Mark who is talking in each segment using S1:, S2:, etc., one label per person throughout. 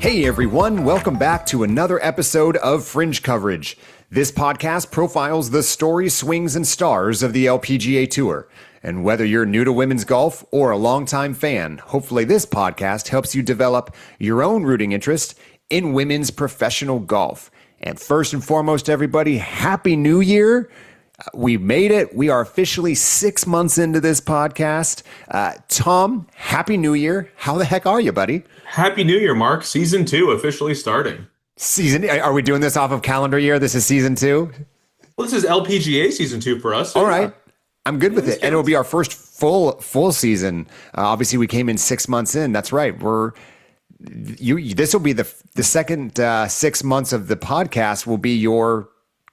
S1: Hey everyone, welcome back to another episode of Fringe Coverage. This podcast profiles the stories, swings, and stars of the LPGA Tour. And whether you're new to women's golf or a longtime fan, hopefully this podcast helps you develop your own rooting interest in women's professional golf. And first and foremost, everybody, Happy New Year. We made it. We are officially 6 months into this podcast. Tom, Happy New Year. How the heck are you, buddy?
S2: Happy New Year, Mark. Season 2 officially starting.
S1: Are we doing this off of calendar year? This is season 2?
S2: Well, this is LPGA season 2 for us. So
S1: all right. I'm good with it. And it'll be our first full season. Obviously, we came in 6 months in. That's right. This will be the second 6 months of the podcast will be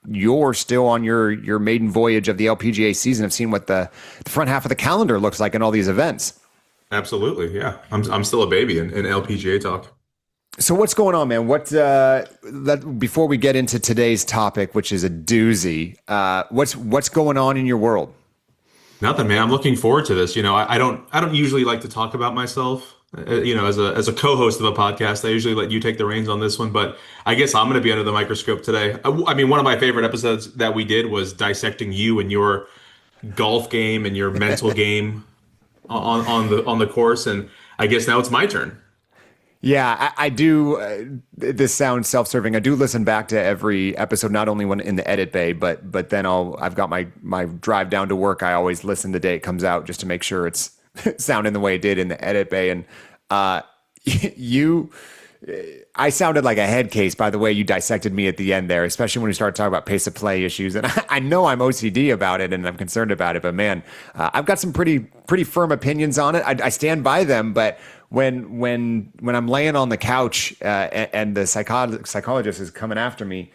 S1: you're still on your maiden voyage of the LPGA season of seeing what the front half of the calendar looks like in all these events.
S2: Absolutely, yeah. I'm still a baby in LPGA talk.
S1: So what's going on, man? Before we get into today's topic, which is a doozy, what's going on in your world?
S2: Nothing, man. I'm looking forward to this. You know, I don't usually like to talk about myself. As a co-host of a podcast, I usually let you take the reins on this one, but I guess I'm going to be under the microscope today. I mean, one of my favorite episodes that we did was dissecting you and your golf game and your mental game on the course, and I guess now it's my turn.
S1: Yeah, I do. This sounds self-serving. I do listen back to every episode, not only when in the edit bay, but then I've got my drive down to work. I always listen the day it comes out just to make sure it's sounding the way it did in the edit bay. And I sounded like a head case by the way you dissected me at the end there, especially when we started talking about pace of play issues. And I know I'm OCD about it and I'm concerned about it, but man, I've got some pretty firm opinions on it. I stand by them, but when I'm laying on the couch and the psychologist is coming after me,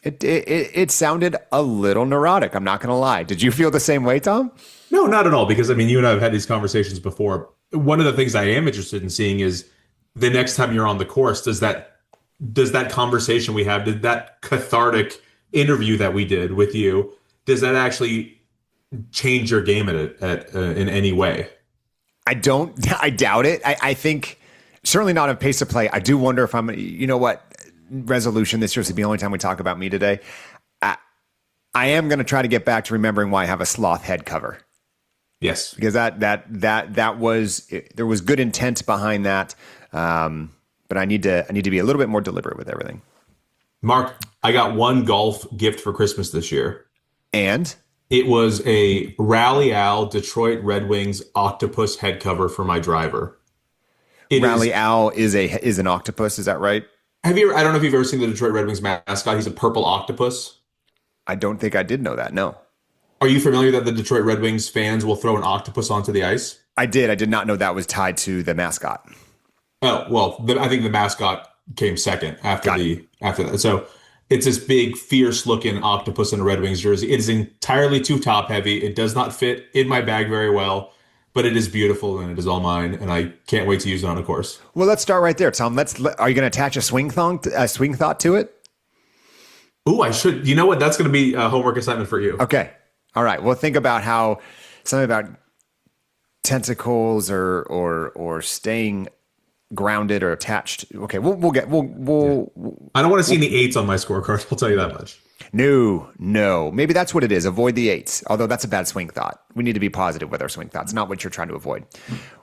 S1: it sounded a little neurotic. I'm not going to lie. Did you feel the same way, Tom?
S2: No, not at all. Because I mean, you and I have had these conversations before. One of the things I am interested in seeing is the next time you're on the course, does that conversation we have, did that cathartic interview that we did with you, does that actually change your game in any way? I
S1: doubt it. I think certainly not a pace of play. I do wonder if you know what, resolution, this year is the only time we talk about me today. I am going to try to get back to remembering why I have a sloth head cover.
S2: Yes.
S1: Because that was, there was good intent behind that. But I need to be a little bit more deliberate with everything.
S2: Mark, I got one golf gift for Christmas this year.
S1: And?
S2: It was a Rally Owl Detroit Red Wings octopus head cover for my driver.
S1: Rally Owl is an octopus, is that right?
S2: I don't know if you've ever seen the Detroit Red Wings mascot. He's a purple octopus.
S1: I don't think I did know that, no.
S2: Are you familiar that the Detroit Red Wings fans will throw an octopus onto the ice?
S1: I did. I did not know that was tied to the mascot.
S2: Oh, well, I think the mascot came second after that. So it's this big, fierce-looking octopus in a Red Wings jersey. It is entirely too top-heavy. It does not fit in my bag very well, but it is beautiful and it is all mine, and I can't wait to use it on a course. Well,
S1: let's start right there, Tom. Are you going to attach a swing thought to it?
S2: Ooh, I should. You know what? That's going to be a homework assignment for you.
S1: Okay. All right. Well, think about something about tentacles or staying grounded or attached. Okay, we'll
S2: I don't want to see any 8s on my scorecard. I'll tell you that much.
S1: No. Maybe that's what it is. Avoid the 8s. Although that's a bad swing thought. We need to be positive with our swing thoughts, not what you're trying to avoid.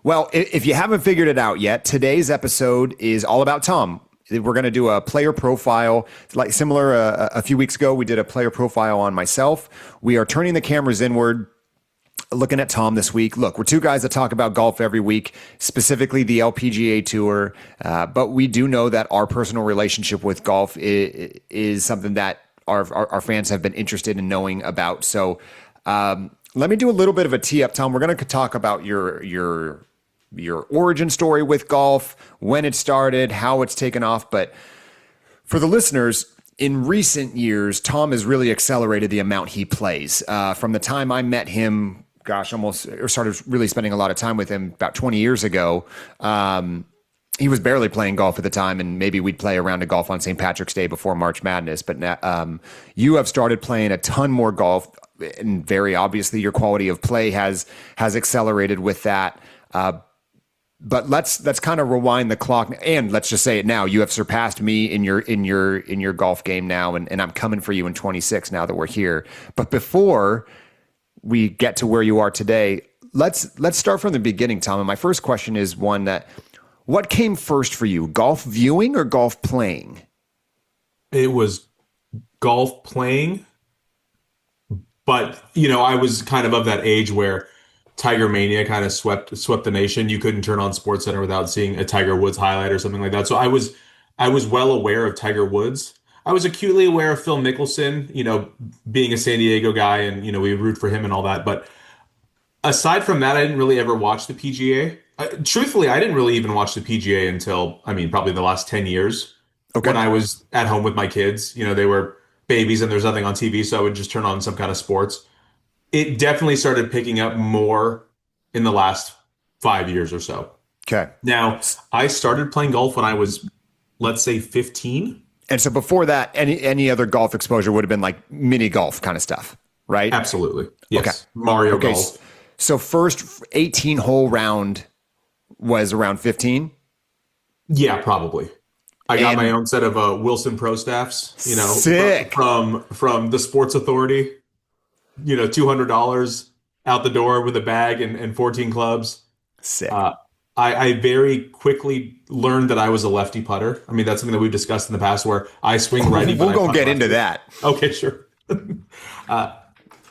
S1: Well, if you haven't figured it out yet, today's episode is all about Tom. We're going to do a player profile, like similar a few weeks ago. We did a player profile on myself. We are turning the cameras inward, looking at Tom this week. Look, we're two guys that talk about golf every week, specifically the LPGA Tour. But we do know that our personal relationship with golf is something that our fans have been interested in knowing about. So let me do a little bit of a tee up, Tom. We're going to talk about your origin story with golf, when it started, how it's taken off. But for the listeners, in recent years, Tom has really accelerated the amount he plays. From the time I met him, started really spending a lot of time with him about 20 years ago. He was barely playing golf at the time, and maybe we'd play a round of golf on St. Patrick's Day before March Madness. But now, you have started playing a ton more golf, and very obviously your quality of play has accelerated with that. But let's kind of rewind the clock, and let's just say it now. You have surpassed me in your golf game now, and I'm coming for you in 26 now that we're here. But before we get to where you are today, let's start from the beginning, Tom. And my first question is one that: what came first for you, golf viewing or golf playing?
S2: It was golf playing, but I was kind of that age where Tiger Mania kind of swept the nation. You couldn't turn on SportsCenter without seeing a Tiger Woods highlight or something like that. So I was well aware of Tiger Woods. I was acutely aware of Phil Mickelson, being a San Diego guy, and we root for him and all that. But aside from that, I didn't really ever watch the PGA. Truthfully, I didn't really even watch the PGA until, probably the last 10 years.
S1: Okay.
S2: When I was at home with my kids. They were babies and there's nothing on TV, so I would just turn on some kind of sports. It definitely started picking up more in the last 5 years or so.
S1: Okay.
S2: Now, I started playing golf when I was, let's say, 15.
S1: And so before that, any other golf exposure would have been like mini golf kind of stuff, right?
S2: Absolutely. Yes.
S1: Okay.
S2: Mario Golf.
S1: So first 18 hole round was around 15?
S2: Yeah, probably. I got my own set of Wilson Pro staffs,
S1: sick.
S2: From the Sports Authority. $200 out the door with a bag and 14 clubs.
S1: Sick.
S2: I very quickly learned that I was a lefty putter. That's something that we've discussed in the past where I swing righty.
S1: We'll go get into that.
S2: Okay, sure.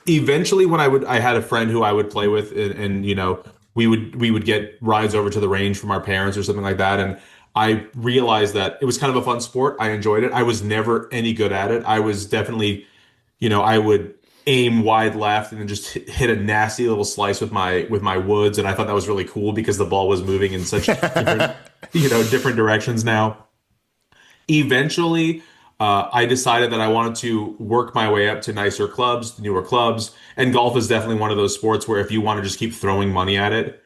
S2: Eventually, when I had a friend who I would play with, and we would get rides over to the range from our parents or something like that, and I realized that it was kind of a fun sport. I enjoyed it. I was never any good at it. I was definitely, I would aim wide left and then just hit a nasty little slice with my woods, and I thought that was really cool because the ball was moving in such different directions. Now, eventually, I decided that I wanted to work my way up to nicer clubs, newer clubs, and golf is definitely one of those sports where if you want to just keep throwing money at it,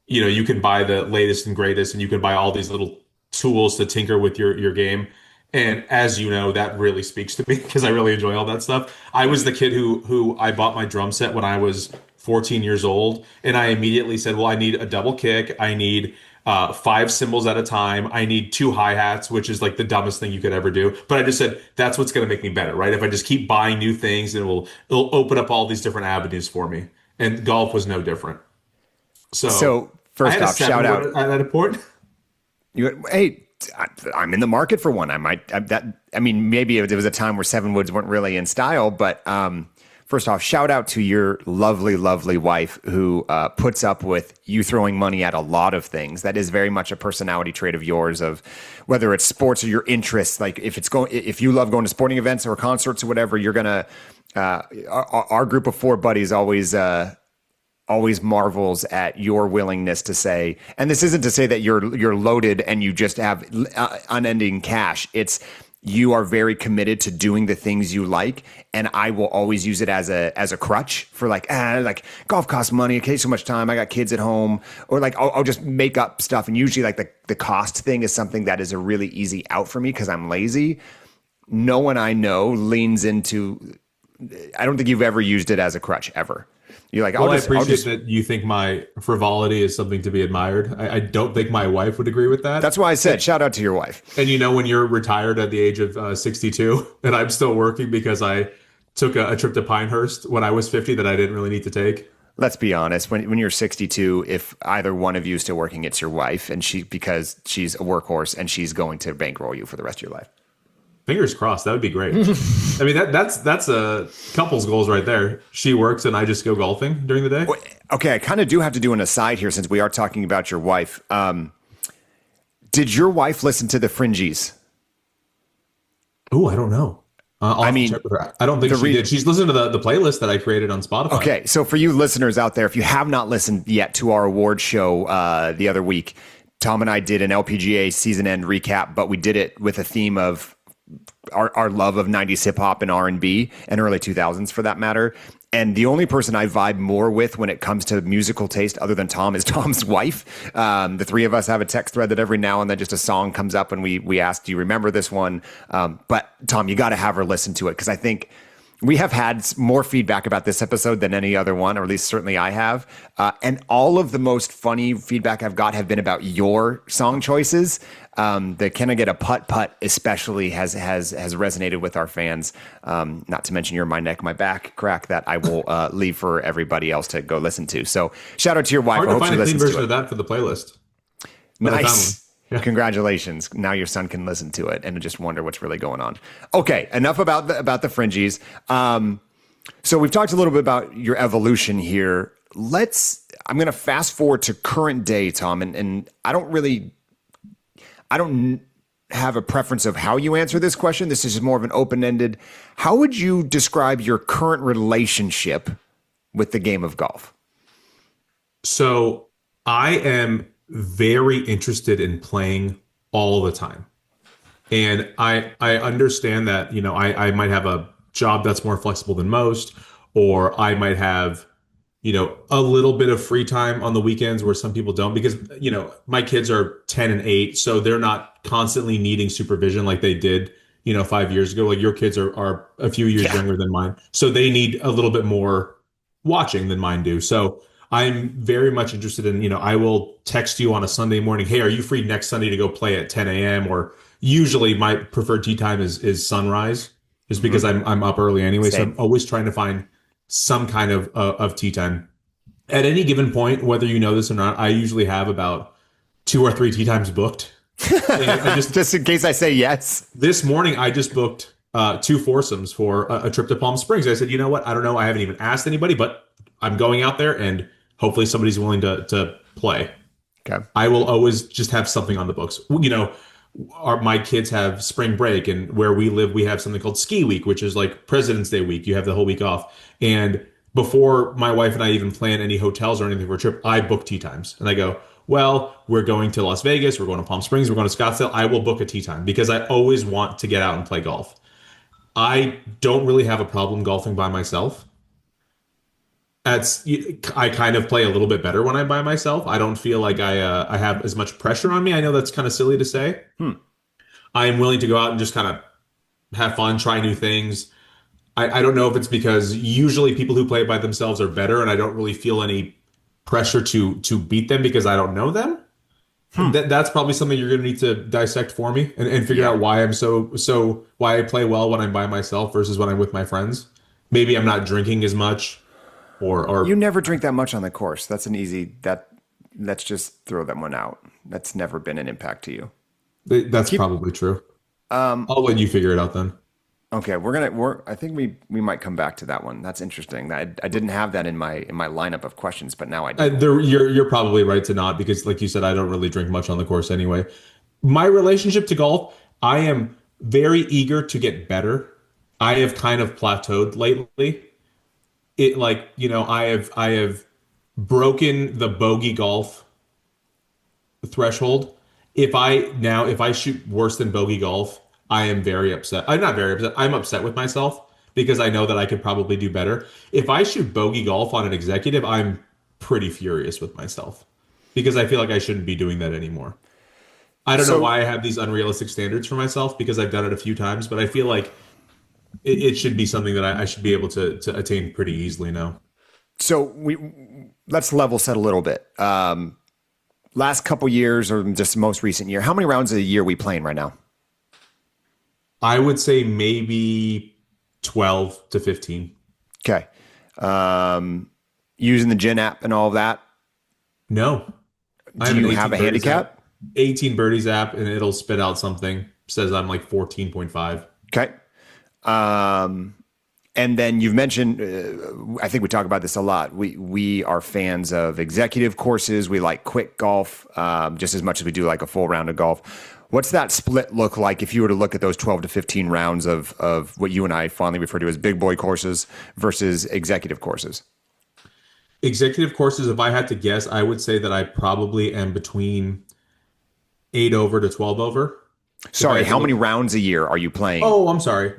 S2: you can buy the latest and greatest, and you can buy all these little tools to tinker with your game. And as you know, that really speaks to me because I really enjoy all that stuff. I was the kid who I bought my drum set when I was 14 years old, and I immediately said, well, I need a double kick. I need 5 cymbals at a time. I need 2 hi-hats, which is like the dumbest thing you could ever do. But I just said, that's what's going to make me better, right? If I just keep buying new things, it'll open up all these different avenues for me. And golf was no different. So
S1: first off, shout out
S2: at a point.
S1: Hey, I'm in the market for one. Maybe there was a time where 7 woods weren't really in style, but first off, shout out to your lovely, lovely wife who puts up with you throwing money at a lot of things. That is very much a personality trait of yours, of whether it's sports or your interests. Like if you love going to sporting events or concerts or whatever, you're gonna. Our group of 4 buddies always marvels at your willingness to say, and this isn't to say that you're loaded and you just have unending cash. It's you are very committed to doing the things you like, and I will always use it as a crutch for like golf costs money. Okay, so much time. I got kids at home, or like I'll just make up stuff. And usually like the cost thing is something that is a really easy out for me because I'm lazy. No one I know leans into. I don't think you've ever used it as a crutch ever. You're like,
S2: I appreciate that you think my frivolity is something to be admired. I don't think my wife would agree with that.
S1: That's why I said, shout out to your wife.
S2: And when you're retired at the age of 62 and I'm still working because I took a trip to Pinehurst when I was 50 that I didn't really need to take.
S1: Let's be honest. When you're 62, if either one of you is still working, it's your wife, and because she's a workhorse and she's going to bankroll you for the rest of your life.
S2: Fingers crossed. That would be great. That's a couple's goals right there. She works and I just go golfing during the day.
S1: Okay, I kind of do have to do an aside here since we are talking about your wife. Did your wife listen to the Fringies?
S2: Oh, I don't know. I don't think she did. She's listened to the playlist that I created on Spotify.
S1: Okay, so for you listeners out there, if you have not listened yet to our award show the other week, Tom and I did an LPGA season end recap, but we did it with a theme of our love of 90s hip hop and R&B and early 2000s for that matter. And the only person I vibe more with when it comes to musical taste other than Tom is Tom's wife. The 3 of us have a text thread that every now and then just a song comes up and we ask, do you remember this one? But Tom, you got to have her listen to it because I think We have had more feedback about this episode than any other one, or at least certainly I have. And all of the most funny feedback I've got have been about your song choices. The "Can I Get a Putt Putt" especially has resonated with our fans. Not to mention your "My Neck, My Back" crack that I will leave for everybody else to go listen to. So shout out to your wife.
S2: Hard
S1: I
S2: to
S1: hope she
S2: find a clean
S1: listens to
S2: version
S1: it.
S2: of that for the playlist. But I found
S1: Nice.
S2: one. Yeah.
S1: Congratulations. Now your son can listen to it and just wonder what's really going on. Okay, enough about the Fringies. So we've talked a little bit about your evolution here. I'm going to fast forward to current day, Tom, and I don't have a preference of how you answer this question. This is more of an open-ended. How would you describe your current relationship with the game of golf?
S2: So I am very interested in playing all the time. And I understand that, I might have a job that's more flexible than most, or I might have, a little bit of free time on the weekends where some people don't, because, my kids are 10 and 8, so they're not constantly needing supervision like they did, 5 years ago. Like your kids are a few years younger than mine. So they need a little bit more watching than mine do. So I'm very much interested in, I will text you on a Sunday morning, hey, are you free next Sunday to go play at 10 a.m.? Or usually my preferred tee time is sunrise, just because I'm up early anyway.
S1: Same.
S2: So I'm always trying to find some kind of tee time. At any given point, whether you know this or not, I usually have about 2 or 3 tee times booked. And I
S1: Just in case I say yes.
S2: this morning, I just booked 2 foursomes for a trip to Palm Springs. I said, you know what? I don't know. I haven't even asked anybody, but I'm going out there and hopefully somebody's willing to play.
S1: Okay.
S2: I will always just have something on the books. My kids have spring break, and where we live, we have something called Ski Week, which is like President's Day week. You have the whole week off. And before my wife and I even plan any hotels or anything for a trip, I book tee times. And I go, well, we're going to Las Vegas, we're going to Palm Springs, we're going to Scottsdale. I will book a tee time because I always want to get out and play golf. I don't really have a problem golfing by myself. I kind of play a little bit better when I'm by myself. I don't feel like I have as much pressure on me. I know that's kind of silly to say. I am willing to go out and just kind of have fun, try new things. I don't know if it's because usually people who play by themselves are better, and I don't really feel any pressure to beat them because I don't know them. That's probably something you're going to need to dissect for me and figure out why I'm why I play well when I'm by myself versus when I'm with my friends. Maybe I'm not drinking as much. Or
S1: You never drink that much on the course. That's an easy let's just throw that one out. That's never been an impact to you.
S2: That's probably true. I'll let you figure it out then.
S1: Okay, I think we might come back to that one. That's interesting. I didn't have that in my lineup of questions, but now I do.
S2: You're probably right to not, because like you said, I don't really drink much on the course anyway. My relationship to golf, I am very eager to get better. I have kind of plateaued lately. I have broken the bogey golf threshold. If I shoot worse than bogey golf, I am very upset. I'm not very upset. I'm upset with myself because I know that I could probably do better. If I shoot bogey golf on an executive, I'm pretty furious with myself because I feel like I shouldn't be doing that anymore. I don't know why I have these unrealistic standards for myself because I've done it a few times, but I feel like it should be something that I should be able to attain pretty easily now.
S1: So let's level set a little bit. Last couple years or just most recent year, how many rounds a year are we playing right now?
S2: I would say maybe 12 to 15.
S1: Okay. Using the Gin app and all of that?
S2: No.
S1: Do you have a handicap?
S2: 18 birdies app, and it'll spit out something. Says I'm like 14.5.
S1: Okay. And then you've mentioned, I think we talk about this a lot. We are fans of executive courses. We like quick golf just as much as we do like a full round of golf. What's that split look like if you were to look at those 12 to 15 rounds of what you and I fondly refer to as big boy courses versus executive courses?
S2: Executive courses, if I had to guess, I would say that I probably am between 8 over to 12 over.
S1: Sorry, how many rounds a year are you playing?
S2: Oh, I'm sorry.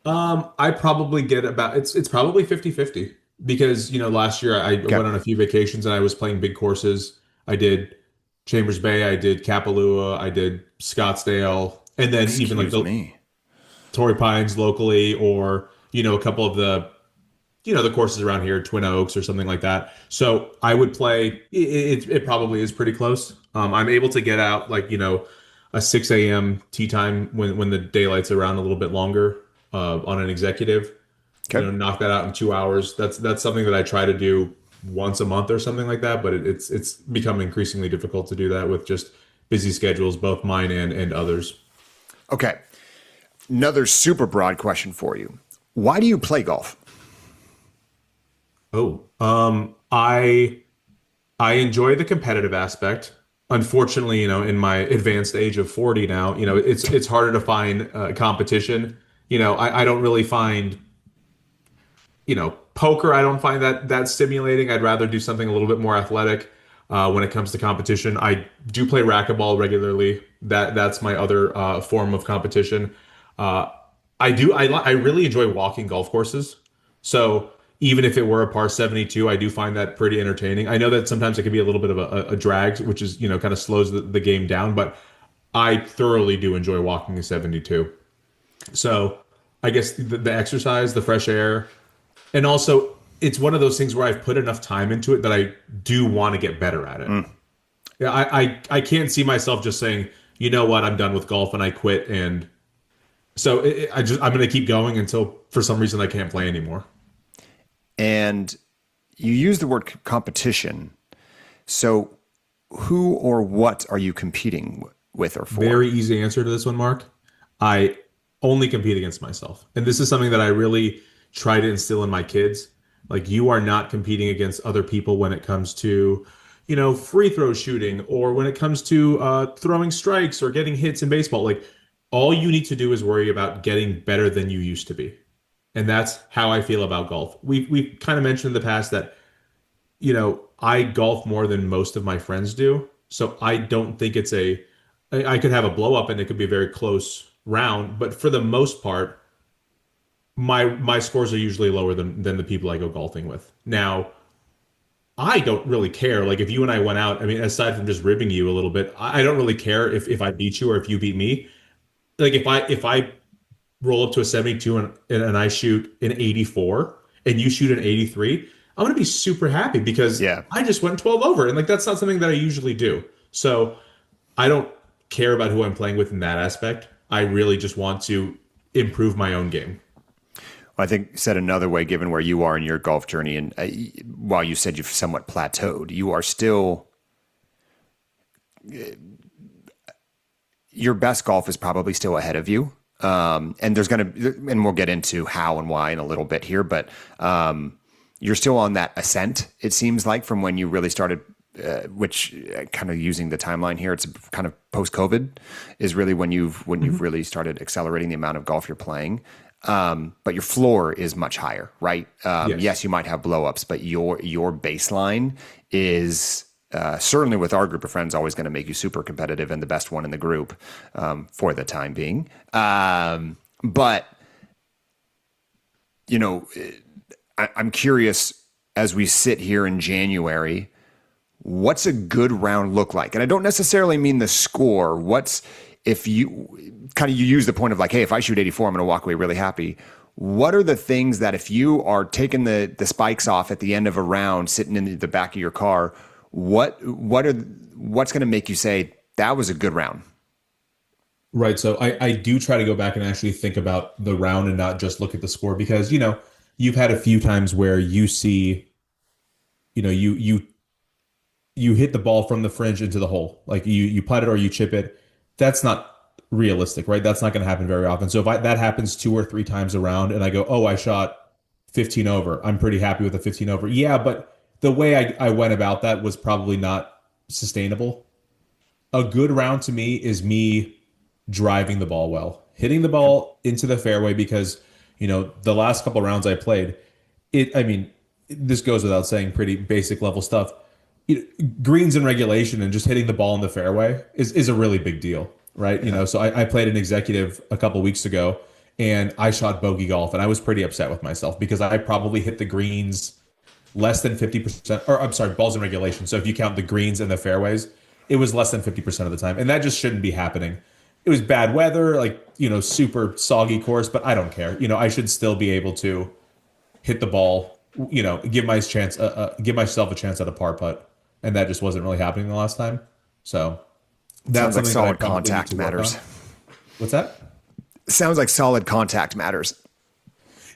S2: I probably get about, it's probably 50-50 because, last year I went on a few vacations and I was playing big courses. I did Chambers Bay, I did Kapalua, I did Scottsdale, and then even like the Torrey Pines locally, or a couple of the courses around here, Twin Oaks or something like that. So I would play. It probably is pretty close. I'm able to get out like a 6 a.m. tee time when the daylight's around a little bit longer on an executive.
S1: Okay.
S2: Knock that out in 2 hours. That's something that I try to do once a month or something like that. But it's become increasingly difficult to do that with just busy schedules, both mine and others.
S1: Okay. Another super broad question for you. Why do you play golf?
S2: Oh, I enjoy the competitive aspect. Unfortunately, in my advanced age of 40 now, it's harder to find competition. I don't really find, poker. I don't find that stimulating. I'd rather do something a little bit more athletic. When it comes to competition, I do play racquetball regularly. That's my other form of competition. I really enjoy walking golf courses. So even if it were a par 72, I do find that pretty entertaining. I know that sometimes it can be a little bit of a drag, which is, kind of slows the game down, but I thoroughly do enjoy walking a 72. So I guess the exercise, the fresh air, and also it's one of those things where I've put enough time into it that I do want to get better at it. Yeah, I can't see myself just saying, you know what, I'm done with golf and I quit. And so I'm going to keep going until for some reason I can't play anymore.
S1: And you use the word competition. So who or what are you competing with or for?
S2: Very easy answer to this one, Mark. I only compete against myself. And this is something that I really try to instill in my kids. Like, you are not competing against other people when it comes to, free throw shooting, or when it comes to throwing strikes or getting hits in baseball. Like, all you need to do is worry about getting better than you used to be. And that's how I feel about golf. We've kind of mentioned in the past that, I golf more than most of my friends do. So I don't think I could have a blow up and it could be a very close round. But for the most part, my scores are usually lower than the people I go golfing with. Now, I don't really care. Like, if you and I went out, I mean, aside from just ribbing you a little bit, I don't really care if I beat you or if you beat me. Like, if I roll up to a 72 and I shoot an 84 and you shoot an 83, I'm going to be super happy because I just went 12 over. And like, that's not something that I usually do. So I don't care about who I'm playing with in that aspect. I really just want to improve my own game.
S1: Well, I think, said another way, given where you are in your golf journey, and while you said you've somewhat plateaued, you are still, your best golf is probably still ahead of you. And and we'll get into how and why in a little bit here, but you're still on that ascent, it seems like, from when you really started, which kind of using the timeline here, it's kind of post-COVID is really when you've really started accelerating the amount of golf you're playing. But your floor is much higher, right? Yes, you might have blow-ups, but your baseline is certainly, with our group of friends, always going to make you super competitive and the best one in the group for the time being. But I'm curious, as we sit here in January, what's a good round look like? And I don't necessarily mean the score. If you use the point of like, hey, if I shoot 84, I'm going to walk away really happy. What are the things that, if you are taking the spikes off at the end of a round, sitting in the back of your car, what's going to make you say that was a good round?
S2: Right. So I do try to go back and actually think about the round and not just look at the score, because, you've had a few times where you see, you hit the ball from the fringe into the hole, like you putt it or you chip it. That's not realistic, right? That's not going to happen very often. So if that happens 2 or 3 times around and I go, oh, I shot 15 over, I'm pretty happy with the 15 over. Yeah, but the way I went about that was probably not sustainable. A good round to me is me driving the ball well, hitting the ball into the fairway, because, the last couple rounds I played, this goes without saying, pretty basic level stuff. Greens in regulation and just hitting the ball in the fairway is a really big deal, right?
S1: Yeah.
S2: So I played an executive a couple weeks ago and I shot bogey golf, and I was pretty upset with myself because I probably hit the greens less than 50%, or I'm sorry, balls in regulation. So if you count the greens and the fairways, it was less than 50% of the time. And that just shouldn't be happening.
S3: it was bad weather, like, super soggy course, but I don't care. I should still be able to hit the ball, give myself a chance at a par putt. And that just wasn't really happening the last time. So that's
S1: Sounds like
S3: something that I
S1: solid
S3: probably need
S1: contact
S3: to work
S1: matters.
S3: on. What's that?
S1: Sounds like solid contact matters.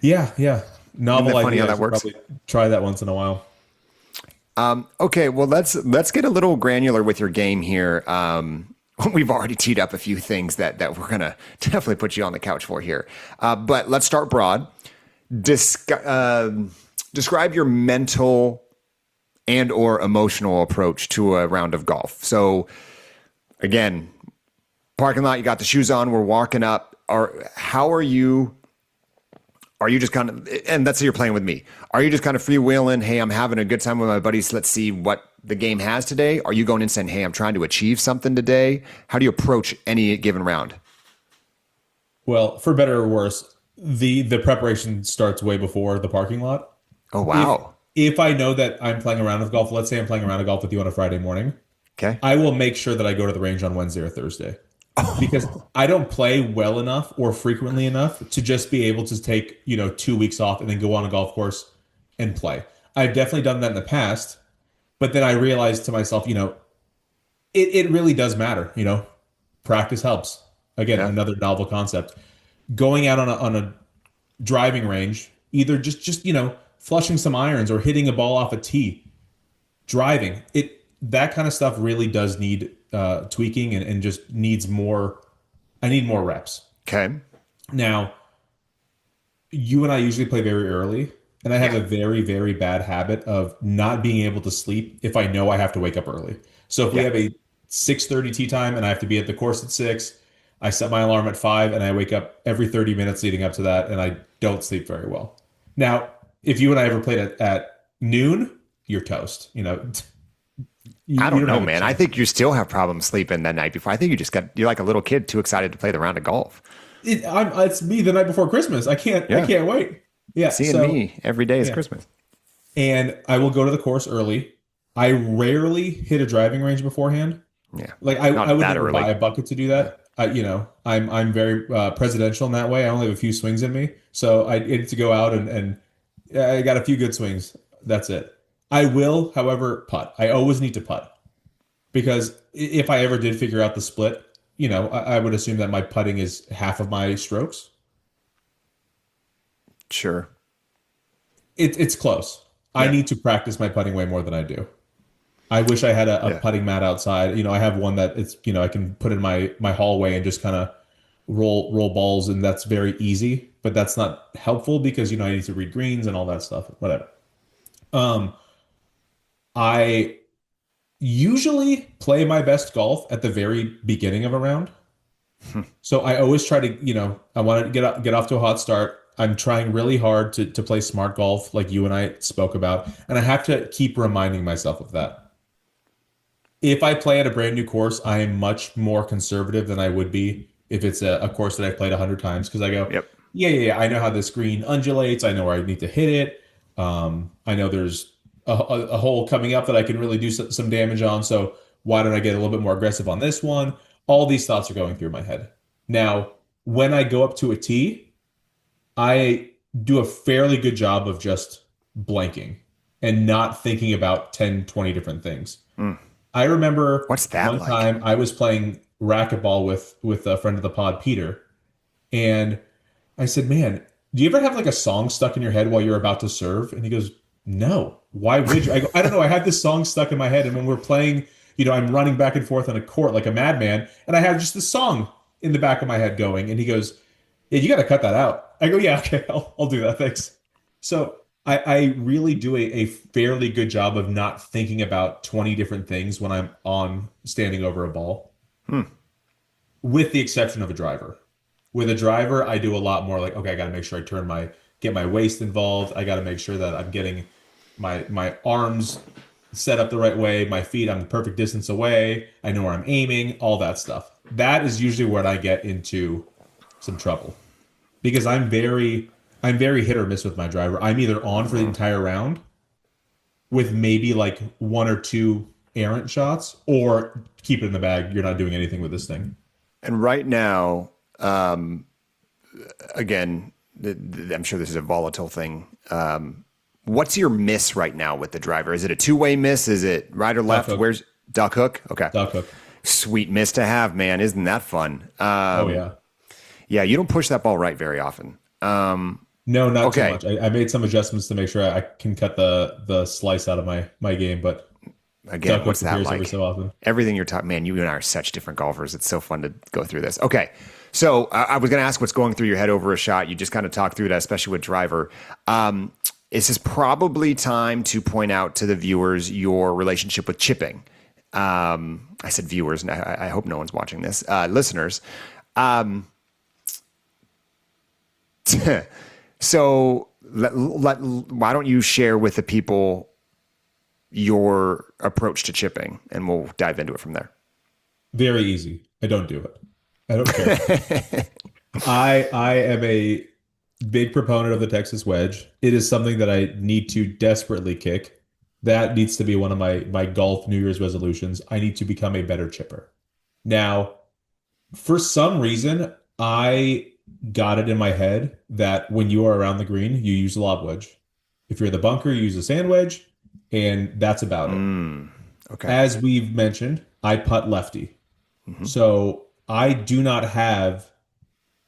S3: Yeah. Novel
S1: Isn't that funny
S3: idea.
S1: how that
S3: I should
S1: works?
S3: probably try that once in a while.
S1: Okay, well let's get a little granular with your game here. We've already teed up a few things that we're gonna definitely put you on the couch for here. But let's start broad. Describe your mental and or emotional approach to a round of golf. So again, parking lot, you got the shoes on, we're walking up. How are you? Are you just kind of, and that's how you're playing with me. Are you just kind of freewheeling? Hey, I'm having a good time with my buddies. Let's see what the game has today. Are you going in saying, hey, I'm trying to achieve something today? How do you approach any given round?
S3: Well, for better or worse, the preparation starts way before the parking lot.
S1: Oh, wow.
S3: If I know that I'm playing a round of golf, let's say I'm playing a round of golf with you on a Friday morning,
S1: Okay.
S3: I will make sure that I go to the range on Wednesday or Thursday. Because I don't play well enough or frequently enough to just be able to take, 2 weeks off and then go on a golf course and play. I've definitely done that in the past, but then I realized to myself, it really does matter. Practice helps. Again, another novel concept. Going out on a driving range, either just flushing some irons or hitting a ball off a tee, driving that kind of stuff really does need tweaking and just needs more. I need more reps.
S1: Okay.
S3: Now, you and I usually play very early, and I have a very, very bad habit of not being able to sleep if I know I have to wake up early. So if we have a 6:30 tee time and I have to be at the course at 6, I set my alarm at 5 and I wake up every 30 minutes leading up to that, and I don't sleep very well. Now, if you and I ever played at noon, you're toast.
S1: I don't know, man. I think you still have problems sleeping that night before. I think you're like a little kid too excited to play the round of golf.
S3: It's me the night before Christmas. I can't wait. Yeah.
S1: Seeing me every day is Christmas.
S3: And I will go to the course early. I rarely hit a driving range beforehand.
S1: Yeah.
S3: Like I would never buy a bucket to do that. I'm very presidential in that way. I only have a few swings in me. So I need to go out and I got a few good swings. That's it. I will, however, putt. I always need to putt because if I ever did figure out the split, I would assume that my putting is half of my strokes.
S1: Sure.
S3: It's close. I need to practice my putting way more than I do. I wish I had a putting mat outside. I have one that it's, I can put in my hallway and just kind of roll balls, and that's very easy, but that's not helpful because, I need to read greens and all that stuff, whatever. I usually play my best golf at the very beginning of a round. So I always try to, I want to get off to a hot start. I'm trying really hard to play smart golf like you and I spoke about. And I have to keep reminding myself of that. If I play at a brand new course, I am much more conservative than I would be if it's a course that I've played 100 times. Because I go, yeah, I know how this green undulates. I know where I need to hit it. I know there's a hole coming up that I can really do some damage on. So why don't I get a little bit more aggressive on this one? All these thoughts are going through my head. Now, when I go up to a tee, I do a fairly good job of just blanking and not thinking about 10, 20 different things. I remember
S1: what's that
S3: one
S1: like?
S3: time I was playing racquetball with a friend of the pod, Peter. And I said, man, do you ever have like a song stuck in your head while you're about to serve? And he goes, no, why would you? I go, I don't know. I had this song stuck in my head. And when we're playing, I'm running back and forth on a court like a madman. And I have just this song in the back of my head going. And he goes, yeah, you got to cut that out. I go, yeah, okay, I'll do that. Thanks. So I really do a fairly good job of not thinking about 20 different things when I'm standing over a ball, with the exception of a driver. With a driver, I do a lot more like, okay, I got to make sure I get my waist involved. I got to make sure that I'm getting my arms set up the right way, my feet, I'm the perfect distance away. I know where I'm aiming, all that stuff. That is usually where I get into some trouble because I'm very hit or miss with my driver. I'm either on for the entire round with maybe like one or two errant shots or keep it in the bag. You're not doing anything with this thing.
S1: And right now, again, I'm sure this is a volatile thing. What's your miss right now with the driver? Is it a two-way miss? Is it right or left?
S3: hook.
S1: Where's duck hook? Okay.
S3: Duck hook.
S1: Sweet miss to have, man. Isn't that fun?
S3: Oh yeah.
S1: Yeah, you don't push that ball right very often.
S3: No, not
S1: Okay.
S3: too much. I made some adjustments to make sure I can cut the slice out of my game, but
S1: Again,
S3: duck
S1: what's
S3: hook
S1: that
S3: appears
S1: like?
S3: every so often.
S1: Everything you're talking, man, you and I are such different golfers. It's so fun to go through this. Okay. So I was going to ask what's going through your head over a shot. You just kind of talked through that, especially with driver. This is probably time to point out to the viewers your relationship with chipping. I said viewers, and I hope no one's watching this. Listeners. So why don't you share with the people your approach to chipping, and we'll dive into it from there.
S3: Very easy. I don't do it. I don't care. I am a big proponent of the Texas wedge. It is something that I need to desperately kick. That needs to be one of my golf New Year's resolutions. I need to become a better chipper. Now, for some reason, I got it in my head that when you are around the green, you use a lob wedge. If you're in the bunker, you use a sand wedge, and that's about it.
S1: Okay.
S3: As we've mentioned, I putt lefty. So I do not have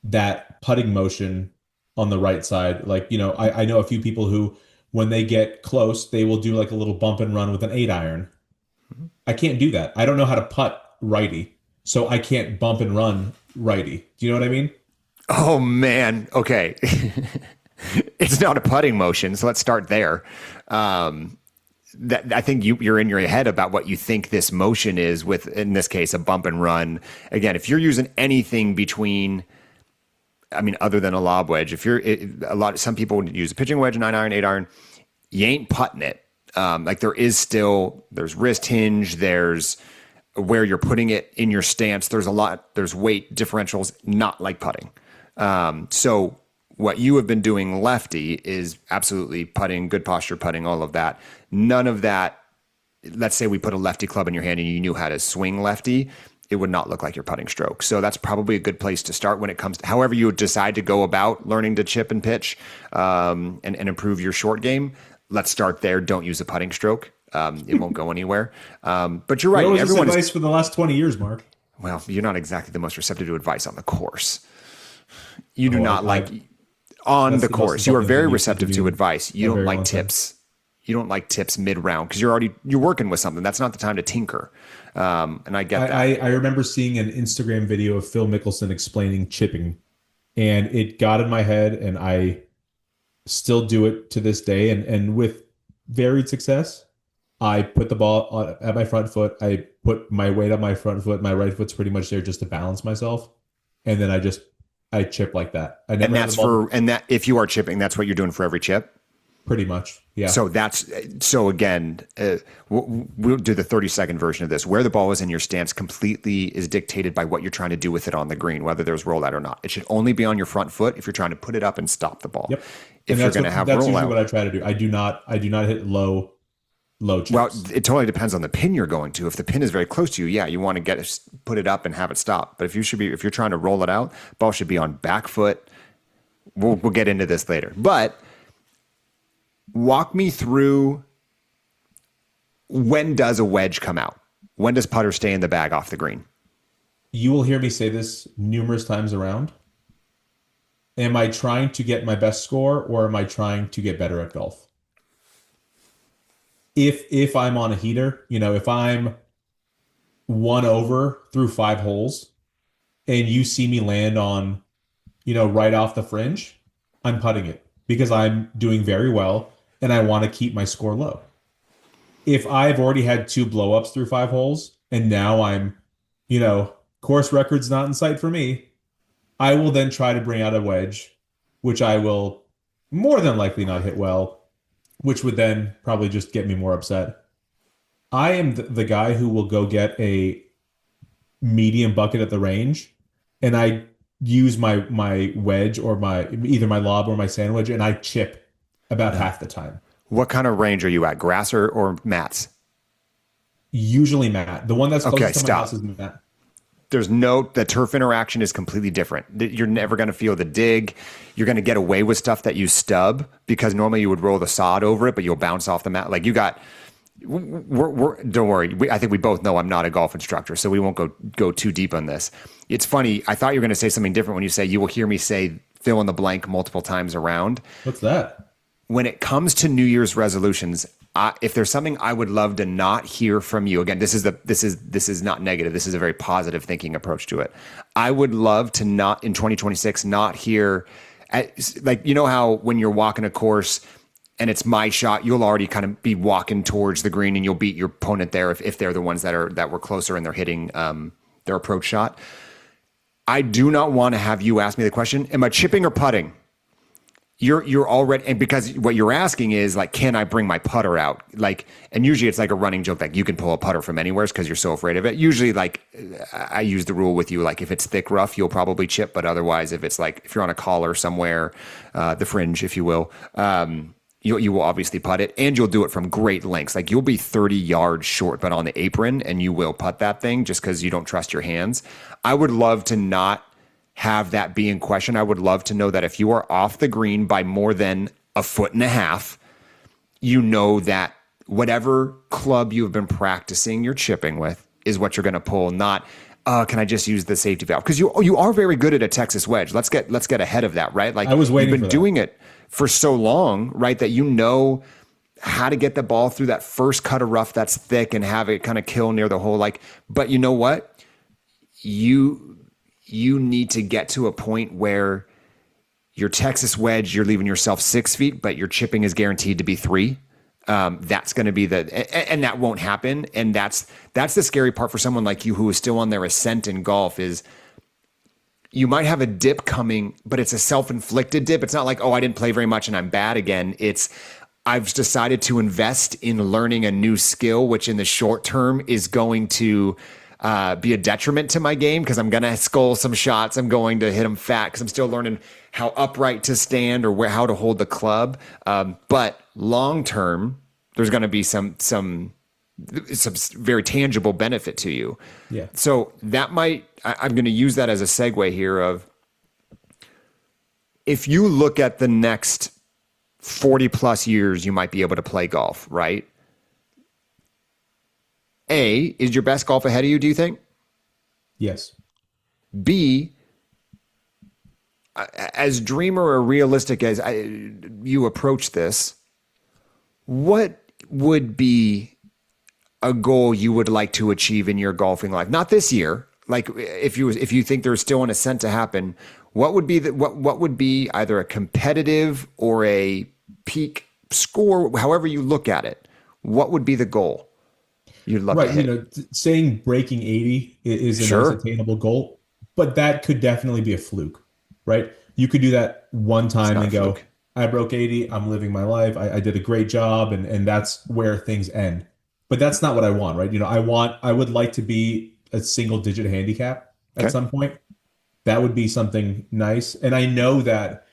S3: that putting motion on the right side. Like, I know a few people who, when they get close, they will do like a little bump and run with an 8-iron. I can't do that. I don't know how to putt righty, so I can't bump and run righty. Do you know what I mean?
S1: Oh man. Okay. It's not a putting motion, so let's start there. I think you're in your head about what you think this motion is with, in this case, a bump and run. Again, if you're using anything between, other than a lob wedge, some people use a pitching wedge, 9-iron, 8-iron, you ain't putting it. There's wrist hinge, there's where you're putting it in your stance. There's weight differentials, not like putting. So what you have been doing lefty is absolutely putting, good posture putting, all of that. None of that. Let's say we put a lefty club in your hand and you knew how to swing lefty, it would not look like your putting stroke. So that's probably a good place to start when it comes to however you decide to go about learning to chip and pitch, and improve your short game. Let's start there. Don't use a putting stroke. It won't go anywhere. But you're right.
S3: What was
S1: Everyone
S3: this advice for the last 20 years, Mark?
S1: Well, you're not exactly the most receptive to advice on the course. You do not like on the course. You are very receptive to advice. You don't like tips. You don't like tips mid-round because you're working with something. That's not the time to tinker. And I get that.
S3: I remember seeing an Instagram video of Phil Mickelson explaining chipping, and it got in my head, and I still do it to this day, and with varied success. I put the ball at my front foot. I put my weight on my front foot. My right foot's pretty much there just to balance myself, and then I chip like that.
S1: If you are chipping, that's what you're doing for every chip.
S3: Pretty much, yeah.
S1: So again, we'll do the 30-second version of this. Where the ball is in your stance completely is dictated by what you're trying to do with it on the green, whether there's rollout or not. It should only be on your front foot if you're trying to put it up and stop the ball.
S3: Yep.
S1: If you're going to have rollout,
S3: that's usually what I try to do. I do not hit low chips.
S1: Well, it totally depends on the pin you're going to. If the pin is very close to you, yeah, you want to put it up and have it stop. But if you're trying to roll it out, ball should be on back foot. We'll get into this later, but walk me through, when does a wedge come out? When does putter stay in the bag off the green?
S3: You will hear me say this numerous times around. Am I trying to get my best score, or am I trying to get better at golf? If I'm on a heater, if I'm 1 over through 5 holes and you see me land on, right off the fringe, I'm putting it because I'm doing very well and I want to keep my score low. If I've already had 2 blowups through 5 holes and now I'm, course record's not in sight for me, I will then try to bring out a wedge, which I will more than likely not hit well, which would then probably just get me more upset. I am the guy who will go get a medium bucket at the range, and I use my wedge or either my lob or my sand wedge, and I chip about half the time.
S1: What kind of range are you at? Grass or mats?
S3: Usually mat. The one that's closest to my house is mat.
S1: the turf interaction is completely different. You're never going to feel the dig. You're going to get away with stuff that you stub because normally you would roll the sod over it, but you'll bounce off the mat. Like don't worry. I think we both know I'm not a golf instructor, so we won't go too deep on this. It's funny. I thought you were going to say something different when you say you will hear me say fill in the blank multiple times around.
S3: What's that?
S1: When it comes to New Year's resolutions, if there's something I would love to not hear from you, again, this is not negative. This is a very positive thinking approach to it. I would love to not in 2026 not hear, like, you know how when you're walking a course and it's my shot, you'll already kind of be walking towards the green and you'll beat your opponent there if they're the ones that were closer and they're hitting their approach shot. I do not want to have you ask me the question, am I chipping or putting? You're already, and because what you're asking is like, can I bring my putter out? Like, and usually it's like a running joke, like you can pull a putter from anywhere because you're so afraid of it. Usually, like I use the rule with you, like if it's thick rough, you'll probably chip, but otherwise, if you're on a collar somewhere, the fringe, if you will, you will obviously putt it, and you'll do it from great lengths. Like you'll be 30 yards short, but on the apron, and you will putt that thing just because you don't trust your hands. I would love to not have that be in question. I would love to know that if you are off the green by more than 1.5 feet, you know that whatever club you've been practicing your chipping with is what you're going to pull, not, can I just use the safety valve? Because you are very good at a Texas wedge. Let's get ahead of that, right? Like
S3: I was waiting
S1: you've been
S3: for that.
S1: doing it for so long, right? That you know how to get the ball through that first cut of rough that's thick and have it kind of kill near the hole. Like, but you know what? You need to get to a point where your Texas wedge, you're leaving yourself 6 feet, but your chipping is guaranteed to be 3. That's going to be and that won't happen. And that's the scary part for someone like you who is still on their ascent in golf is you might have a dip coming, but it's a self-inflicted dip. It's not like, oh, I didn't play very much and I'm bad again. It's I've decided to invest in learning a new skill, which in the short term is going to be a detriment to my game because I'm going to skull some shots. I'm going to hit them fat because I'm still learning how upright to stand or how to hold the club. But long term, there's going to be some very tangible benefit to you.
S3: Yeah.
S1: So that I'm going to use that as a segue here of if you look at the next 40 plus years, you might be able to play golf, right? A, is your best golf ahead of you, do you think?
S3: Yes.
S1: B, as dreamer or realistic as you approach this, what would be a goal you would like to achieve in your golfing life? Not this year. Like if you think there's still an ascent to happen, what would be either a competitive or a peak score, however you look at it? What would be the goal you'd love to hit?
S3: Saying breaking 80 is an unattainable goal, but that could definitely be a fluke, right? You could do that one time and go, I broke 80, I'm living my life, I did a great job, and that's where things end. But that's not what I want, right? I would like to be a single digit handicap at some point. That would be something nice. And I know that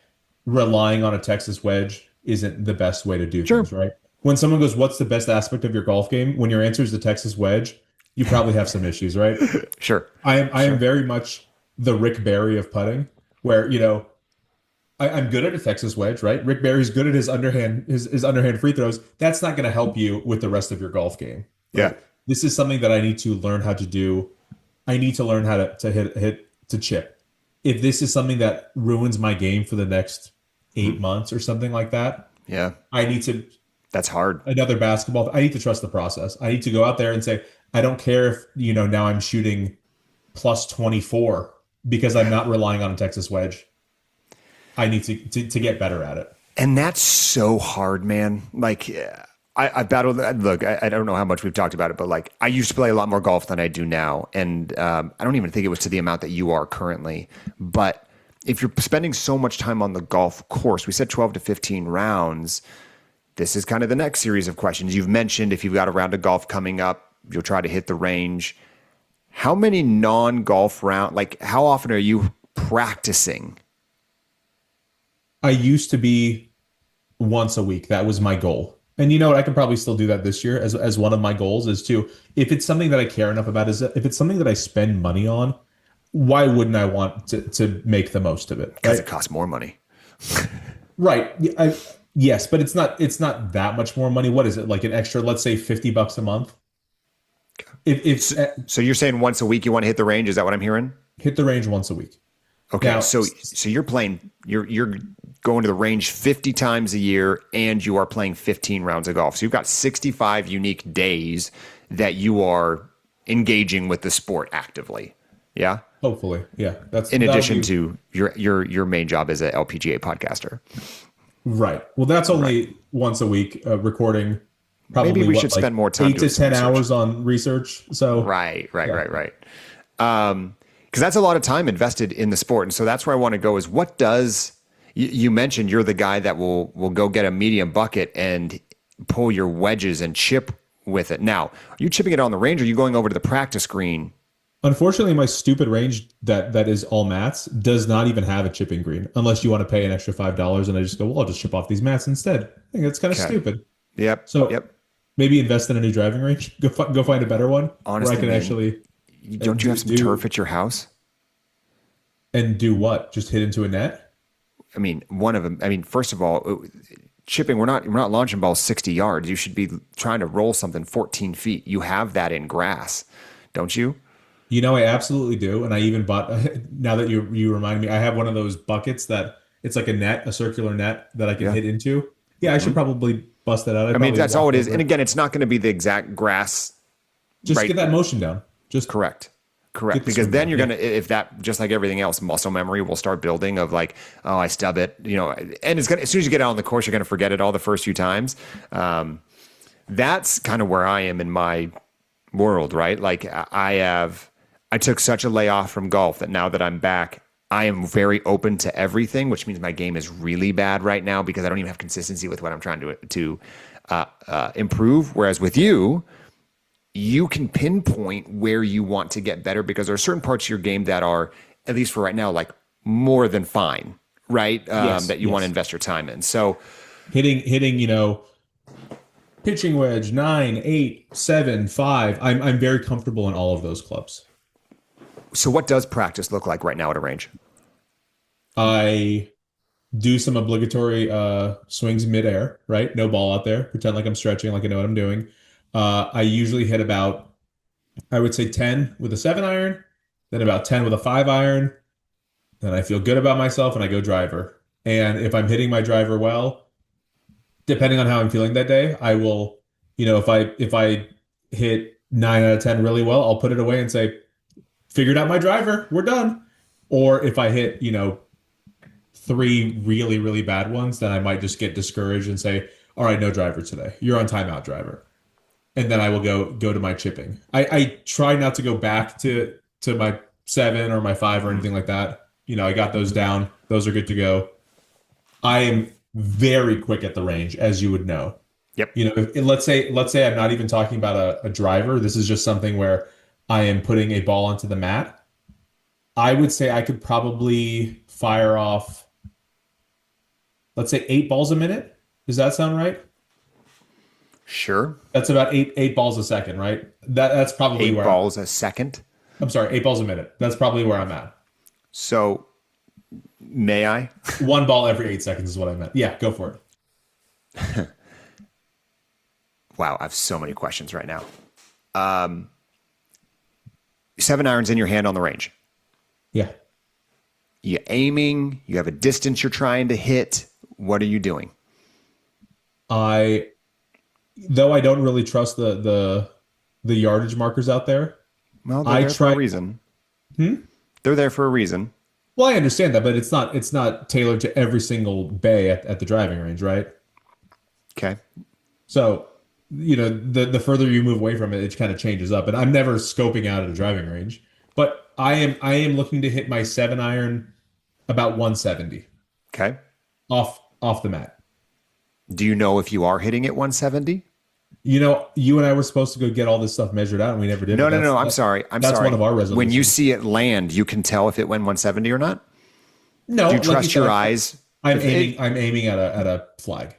S3: relying on a Texas wedge isn't the best way to do things, right? When someone goes, what's the best aspect of your golf game? When your answer is the Texas wedge, you probably have some issues, right?
S1: Sure.
S3: I am very much the Rick Barry of putting, where, I'm good at a Texas wedge, right? Rick Barry's good at his underhand free throws. That's not going to help you with the rest of your golf game. Right?
S1: Yeah.
S3: This is something that I need to learn how to do. I need to learn how to chip. If this is something that ruins my game for the next 8 months or something like that, I need to.
S1: That's hard.
S3: Another basketball. I need to trust the process. I need to go out there and say, I don't care if, now I'm shooting plus 24 because I'm not relying on a Texas wedge. I need to get better at it.
S1: And that's so hard, man. Like I battled, look, I don't know how much we've talked about it, but like I used to play a lot more golf than I do now. And I don't even think it was to the amount that you are currently. But if you're spending so much time on the golf course, we said 12 to 15 rounds. This is kind of the next series of questions. You've mentioned if you've got a round of golf coming up, you'll try to hit the range. How many non-golf rounds, like how often are you practicing?
S3: I used to be once a week. That was my goal. And you know what? I can probably still do that this year as one of my goals is to, if it's something that I care enough about, if it's something that I spend money on, why wouldn't I want to make the most of it?
S1: Because
S3: Right?
S1: it costs more money.
S3: Right. Yes, but it's not that much more money. What is it? Like an extra, let's say $50 a month? If
S1: So you're saying once a week you want to hit the range? Is that what I'm hearing?
S3: hit the range once a week.
S1: Okay,
S3: Now,
S1: so you're going to the range 50 times a year, and you are playing 15 rounds of golf. So you've got 65 unique days that you are engaging with the sport actively. Yeah.
S3: hopefully, yeah. That's
S1: In
S3: that'll
S1: addition
S3: be-
S1: to your main job as a LPGA podcaster.
S3: right. Well, that's only once a week recording. Probably
S1: Maybe we
S3: what,
S1: should
S3: like
S1: spend more time
S3: 8 to
S1: doing some
S3: 10
S1: research.
S3: hours on research. So
S1: Right. Because that's a lot of time invested in the sport, and so that's where I want to go. Is what does you mentioned you're the guy that will go get a medium bucket and pull your wedges and chip with it. Now, are you chipping it on the range, or are you going over to the practice green?
S3: unfortunately, my stupid range that is all mats does not even have a chipping green unless you want to pay an extra $5. And I just go, well, I'll just chip off these mats instead. I think that's kind of
S1: Okay.
S3: stupid.
S1: Yep.
S3: So
S1: yep.
S3: maybe invest in a new driving range. Go find a better one
S1: Honestly,
S3: where I can
S1: man,
S3: actually
S1: Don't you have some
S3: do-
S1: turf at your house?
S3: and do what? Just hit into a net?
S1: I mean, one of them. I mean, first of all, chipping. We're not launching balls 60 yards. You should be trying to roll something 14 feet. You have that in grass, don't you?
S3: You know, I absolutely do. And I even bought, now that you remind me, I have one of those buckets that it's like a net, a circular net that I can
S1: Yeah.
S3: hit into. Yeah, I should probably bust that out.
S1: I mean, that's all it is. And again, it's not going to be the exact grass.
S3: just
S1: right.
S3: get that motion down. Just
S1: Correct.
S3: Get the
S1: Because
S3: swing
S1: then
S3: down,
S1: you're
S3: yeah.
S1: going to, if that, just like everything else, muscle memory will start building of like, oh, I stub it, and it's going to, as soon as you get out on the course, you're going to forget it all the first few times. That's kind of where I am in my world, right? Like I took such a layoff from golf that now that I'm back, I am very open to everything, which means my game is really bad right now because I don't even have consistency with what I'm trying to improve. Whereas with you can pinpoint where you want to get better because there are certain parts of your game that are, at least for right now, like more than fine, right? That you want to invest your time in. So
S3: hitting, pitching wedge 9, 8, 7, 5. I'm very comfortable in all of those clubs.
S1: So what does practice look like right now at a range?
S3: I do some obligatory swings midair, right? No ball out there. Pretend like I'm stretching, like I know what I'm doing. I usually hit about, I would say 10 with a 7 iron, then about 10 with a 5 iron. Then I feel good about myself and I go driver. And if I'm hitting my driver well, depending on how I'm feeling that day, I will, if I hit 9 out of 10 really well, I'll put it away and say, figured out my driver, we're done. Or if I hit, 3 really, really bad ones, then I might just get discouraged and say, all right, no driver today. You're on timeout, driver. And then I will go to my chipping. I try not to go back to my 7 or my 5 or anything like that. I got those down. Those are good to go. I am very quick at the range, as you would know.
S1: Yep.
S3: Let's say I'm not even talking about a driver. This is just something where I am putting a ball onto the mat. I would say I could probably fire off, let's say 8 balls a minute. Does that sound right?
S1: Sure.
S3: That's about eight balls a second, right? That's probably
S1: 8
S3: where
S1: balls a second.
S3: I'm sorry, 8 balls a minute. That's probably where I'm at.
S1: So may I?
S3: 1 ball every 8 seconds is what I meant. Yeah, go for it.
S1: Wow, I have so many questions right now. 7 irons in your hand on the range.
S3: Yeah.
S1: You aiming? You have a distance you're trying to hit. What are you doing?
S3: Though I don't really trust the yardage markers out there.
S1: Well, they're
S3: I
S1: there for
S3: try-
S1: a reason. They're there for a reason.
S3: Well, I understand that, but it's not tailored to every single bay at the driving range, right?
S1: Okay.
S3: So, the further you move away from it, it kind of changes up. And I'm never scoping out at a driving range, but I am looking to hit my 7 iron about 170
S1: Okay.
S3: off the mat.
S1: Do you know if you are hitting it 170?
S3: You and I were supposed to go get all this stuff measured out, and we never did.
S1: No.
S3: But
S1: I'm sorry.
S3: That's one of our resolutions.
S1: When you see it land, you can tell if it went 170 or not.
S3: No,
S1: Do you
S3: like
S1: trust your
S3: said,
S1: eyes?
S3: I'm
S1: If it-
S3: aiming at a flag.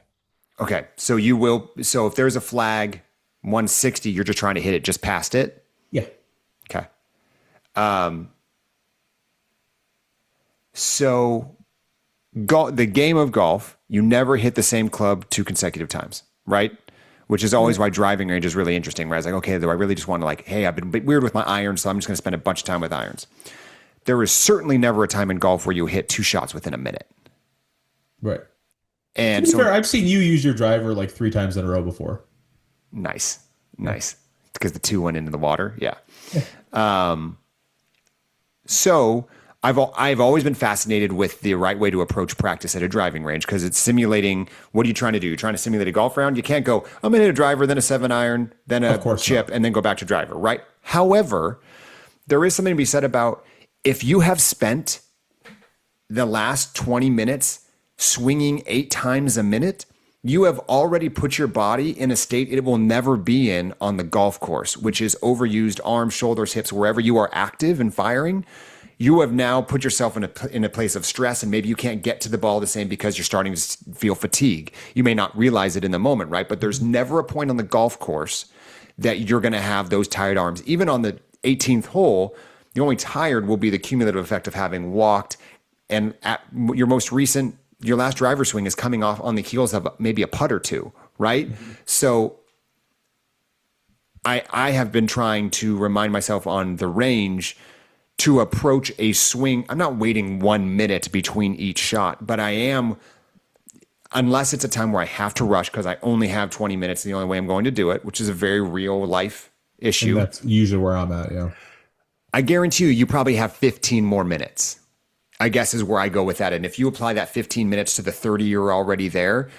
S1: Okay. So you will. So if there's a flag 160, you're just trying to hit it just past it.
S3: Yeah.
S1: Okay. So the game of golf, you never hit the same club 2 consecutive times, right? Which is always why driving range is really interesting, right? It's like, okay, do I really just want to like, hey, I've been a bit weird with my irons, so I'm just going to spend a bunch of time with irons. There is certainly never a time in golf where you hit 2 shots within a minute.
S3: Right.
S1: And
S3: To be
S1: so
S3: fair, I've seen you use your driver like 3 times in a row before.
S1: nice. Because the 2 went into the water. Yeah. So I've always been fascinated with the right way to approach practice at a driving range because it's simulating. What are you trying to do? You're trying to simulate a golf round. You can't go, I'm going to hit a driver, then a 7-iron, then a chip, and then go back to driver, right? However, there is something to be said about if you have spent the last 20 minutes swinging 8 times a minute, you have already put your body in a state it will never be in on the golf course, which is overused arms, shoulders, hips, wherever you are active and firing. You have now put yourself in a place of stress, and maybe you can't get to the ball the same because you're starting to feel fatigue. You may not realize it in the moment, right? But there's never a point on the golf course that you're going to have those tired arms. Even on the 18th hole, the only tired will be the cumulative effect of having walked. And at your last driver swing is coming off on the heels of maybe a putt or 2, right? Mm-hmm. So I have been trying to remind myself on the range to approach a swing. I'm not waiting 1 minute between each shot, but I am, unless it's a time where I have to rush because I only have 20 minutes, the only way I'm going to do it, which is a very real life issue.
S3: And that's usually where I'm at, yeah.
S1: I guarantee you probably have 15 more minutes, I guess is where I go with that. And if you apply that 15 minutes to the 30 you're already there,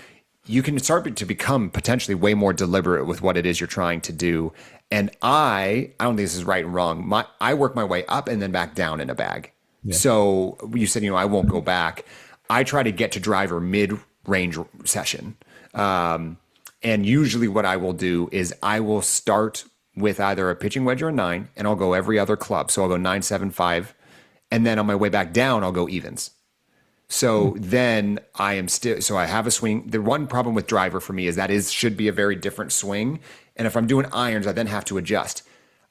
S1: you can start to become potentially way more deliberate with what it is you're trying to do. And I don't think this is right and wrong. I work my way up and then back down in a bag. Yeah. So you said, I won't go back. I try to get to driver mid-range session. And usually what I will do is I will start with either a pitching wedge or a 9, and I'll go every other club. So I'll go 9, 7, 5. And then on my way back down, I'll go evens. So then I have a swing. The one problem with driver for me is should be a very different swing. And if I'm doing irons, I then have to adjust.